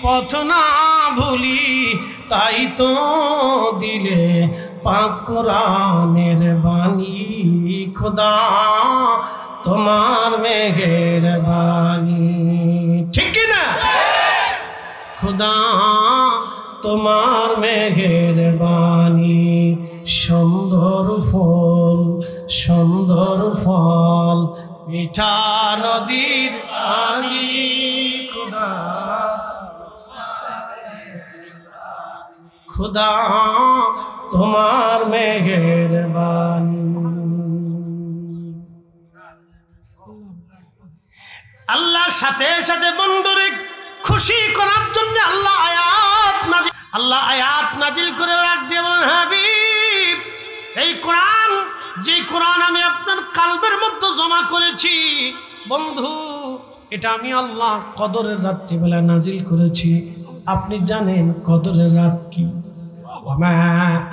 পথ না ভুলি তাই তো দিলে পাক কোরআনের বাণী, খোদা তোমার মেহেরবানি। ঠিক না? খোদা তোমার মেহেরবানি। সুন্দর ফল, সুন্দর ফল, মিঠা নদীর পানি, খোদা খোদা তোমার মেহেরবানি। আল্লাহর সাথে সাথে বন্ধুরে খুশি করার জন্য আল্লাহ আয়াত নাজিল করে রাখ দিয়ে বলেন, হাবিব এই কোরআন, যে কোরআন আমি আপনার কালবের মধ্যে জমা করেছি বন্ধু, এটা আমি আল্লাহ কদরের রাত্রিবেলা নাজিল করেছি। আপনি জানেন কদরের রাত কি? ওয়া মা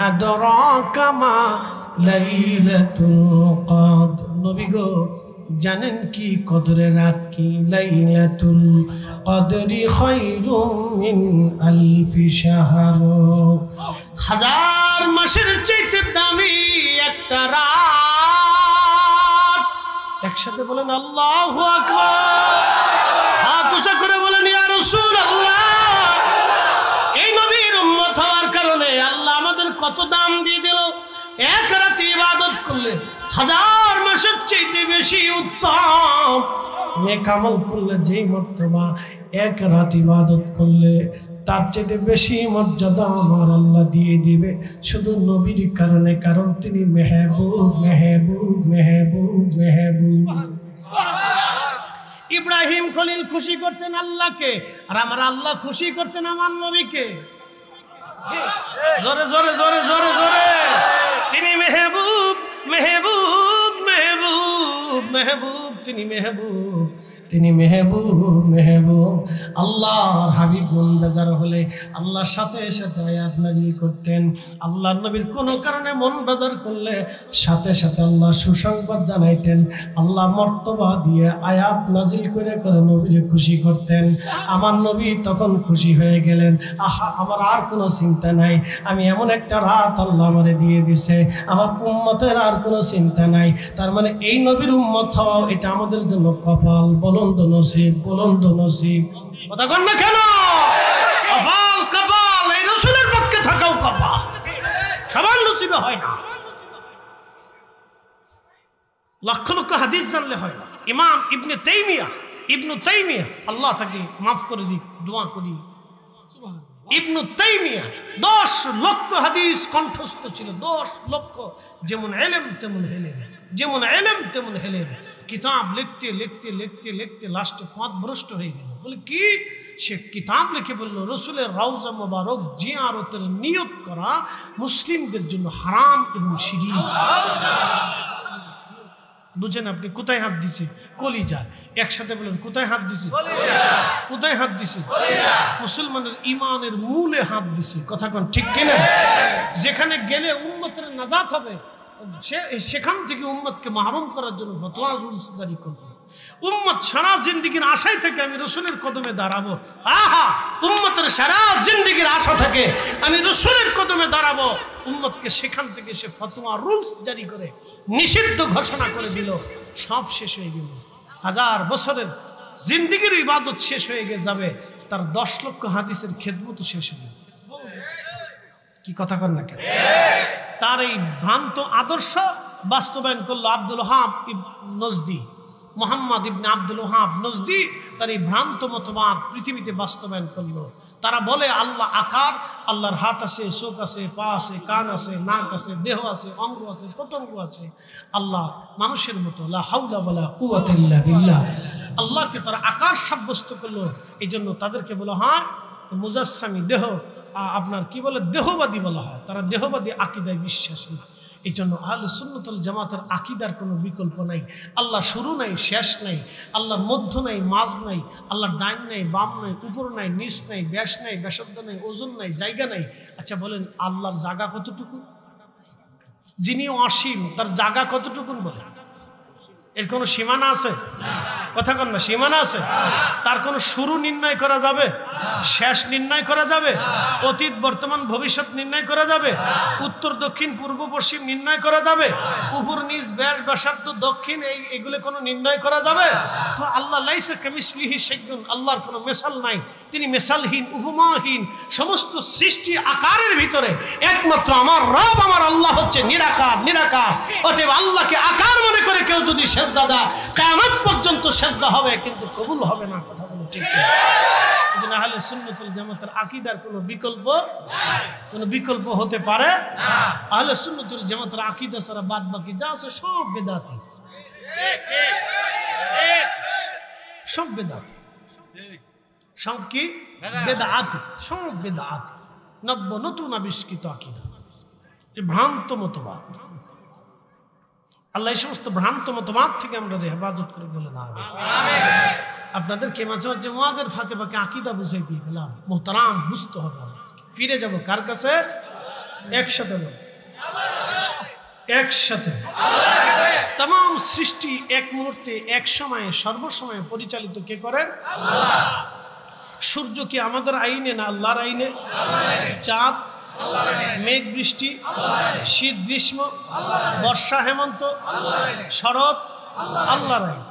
আদরাকা মা লাইলাতুল কদর। নবী গো জানেন কি কদরের রাত কি? লাইলাতুল কদরি খায়রুম মিন আলফি শাহর। হাজার মাসের চাইতে দামি একটা রাত। একসাথে বলেন আল্লাহু আকবার। হাত উঁচা করে বলেন ইয়া রাসূলুল্লাহ। এই নবীর উম্মত হওয়ার কারণে আল্লাহ আমাদের কত দাম দিয়ে দিল। এক রাতে ইবাদত করলে হাজার মাসের চাইতে বেশি উত্তম। নেক আমল করলে যেই মর্তবা, এক রাত ইবাদত করলে তার চাইতে বেশি মর্যাদা আমার আল্লাহ দিয়ে দিবে, শুধু নবীর কারণে। কারণ তিনি মেহবুব, মেহবুব, মেহবুব, মেহবুব। ইব্রাহিম খলিল খুশি করতেন আল্লাহকে, আর আমার আল্লাহ খুশি করতেন আমার নবীকে। জোরে জোরে জোরে জোরে জোরে। তিনি মেহবুব, মেহবুব, মেহবুব, মেহবুব। তিনি মেহবুব, তিনি মেহবুব, মেহবুব। আল্লাহর হাবিব মন বেজার হলে আল্লাহর সাথে সাথে আয়াত নাজিল করতেন। আল্লাহর নবীর কোনো কারণে মন বেজার করলে সাথে সাথে আল্লাহ সুসংবাদ জানাইতেন। আল্লাহ মর্তবা দিয়ে আয়াত নাজিল করে করে নবীকে খুশি করতেন। আমার নবী তখন খুশি হয়ে গেলেন, আহা আমার আর কোনো চিন্তা নাই, আমি এমন একটা রাত আল্লাহ আমারে দিয়ে দিছে, আমার উম্মতের আর কোনো চিন্তা নাই। তার মানে এই নবীর উম্মত হওয়া এটা আমাদের জন্য কপাল, বলন্দ নসিব, বলন্দ নসিব। কথা কন না কেন? কপাল, কপাল, এই রাসূলের পক্ষে থাকাও কপাল, সবার নসিবে হয় না। লক্ষ লক্ষ হাদিস জানলে হয় না। ইমাম ইবনে তাইমিয়া আল্লাহ তাকে মাফ করে দিক, দোয়া করি। ইবনে তাইমিয়া 10 লক্ষ হাদিস কণ্ঠস্থ ছিল, 10 লক্ষ। যেমন ইলম তেমন হেলেম, যেমন ইলম তেমন হেলেম। কিতাব লিখতে লিখতে লিখতে লিখতে লাস্টে পথভ্রষ্ট হয়ে গেল। বলে কি? সে কিতাব লিখে বলল রসুলের রওজা মোবারক জিয়ারতের নিয়ত করা মুসলিমদের জন্য হারাম এবং শিরক। বুঝেন আপনি? কোথায় হাত দিছে? কলিজায়। একসাথে বলেন কোথায় হাত দিছে? কোথায় হাত দিছে? মুসলমানের ইমানের মূলে হাত দিছে। কথা কোন ঠিক কিনা? যেখানে গেলে উম্মতের নাজাত হবে সেখান থেকে উম্মতকে মাহরুম করার জন্য ফতোয়া রুলস জারি করবে। উম্মত সারা জিন্দেগীর আশায় থেকে আমি রসুলের কদমে দাঁড়াবো। আহা, উম্মতের সারা জিন্দেগীর আশা থেকে আমি রসুলের কদমে দাঁড়াবো। উম্মতকে সেখান থেকে সে ফতোয়া রুলস জারি করে নিষিদ্ধ ঘোষণা করে দিল। সব শেষ হয়ে গেল। 1000 বছরের জিন্দেগীর ইবাদত শেষ হয়ে যাবে, তার 10 লক্ষ হাদিসের খেদমত শেষ হয়ে যাবে। কি কথা কর না কেন? তার এই ভ্রান্ত আদর্শ বাস্তবায়ন করলো আব্দুল ওহাব নজদি, মোহাম্মদ ইবনে আব্দুল ওহাব নজদি। তার এই ভ্রান্ত মতবাদ পৃথিবীতে বাস্তবায়ন করলো। তারা বলে আল্লাহ আকার, আল্লাহর হাত আছে, চোখ আছে, পা আছে, কান আছে, নাক আছে, দেহ আছে, অঙ্গ আছে, প্রত্যঙ্গ আছে। আল্লাহ মানুষের মতো, লা হাওলা ওয়ালা কুওয়াতা ইল্লা বিল্লাহ। আল্লাহকে তারা আকার সাব্যস্ত করলো। এই জন্য তাদেরকে বলা হয় মুজাসসামি, দেহ আপনার কি বলে, দেহবাদী বলা হয়। তারা দেহবাদী আকীদায় বিশ্বাসী। এই জন্য আহলে সুন্নাত ওয়াল জামাতের আকীদার কোনো বিকল্প নাই। আল্লাহ শুরু নাই, শেষ নাই, আল্লাহর মধ্য নাই, মাঝ নাই, আল্লাহর ডাইন নাই, বাম নাই, উপর নাই, নিচ নাই, ব্যাস নাই, ব্যাসার্ধ নাই, ওজন নাই, জায়গা নাই। আচ্ছা বলেন, আল্লাহর জায়গা কতটুকু? যিনি অসীম, তার জায়গা কতটুকু বলে? এর কোনো সীমানা আছে? কথা কন না, সীমানা আছে? তার কোনো শুরু নির্ণয় করা যাবে? শেষ নির্ণয় করা যাবে? অতীত, বর্তমান, ভবিষ্যৎ নির্ণয় করা যাবে? উত্তর, দক্ষিণ, পূর্ব, পশ্চিম নির্ণয় করা যাবে? উপর, নিচ, ব্যাস, ব্যাসার্ধ, দক্ষিণ, এইগুলো কোনো নির্ণয় করা যাবে? তো আল্লাহ লাইসা কামিসলিহি শাইউন, আল্লাহর কোনো মেসাল নাই। তিনি মেসালহীন, উপমাহীন। সমস্ত সৃষ্টি আকারের ভিতরে একমাত্র আমার রব, আমার আল্লাহ হচ্ছে নিরাকার, নিরাকার। অতএব আল্লাহকে আকার মনে করে কেউ যদি সেজদা দেয়, কিয়ামত পর্যন্ত সেজদা হবে, কিন্তু কবুল হবে না। কথা বলো ঠিক কি? এজন্য আহলে সুন্নাত ওয়াল জামাতের আকীদার কোনো বিকল্প হতে পারে না। আহলে সুন্নাত ওয়াল জামাতের আকীদা ছাড়া বাদ বাকি যা আছে সব বেদাতি, সব বেদাতি, সব কি বেদাতি, সব বেদাতি, নতুন আবিষ্কৃত আকীদা, ভ্রান্ত মতবাদ। আল্লাহ এই সমস্ত ভ্রান্ত মতবাদ থেকে আমরা হেফাজত করে বলে না। আপনাদেরকে মাঝে মাঝে ওয়াজের ফাঁকে ফাঁকে আকীদা বুঝাই দিয়ে গেলাম। মোহতারাম, বুঝতে হবে। ফিরে যাব কার কাছে? একসাথে বল, একসাথে। तमाम সৃষ্টি এক মুহূর্তে, এক সময়ে, সর্বসময়ে পরিচালিত কে করেন? আল্লাহ। সূর্য কি আমাদের আইনে না আল্লাহর আইনে? চাঁদ, মেঘ বৃষ্টি, শীত গ্রীষ্ম, বর্ষা হেমন্ত, শরৎ, আল্লাহর আইন।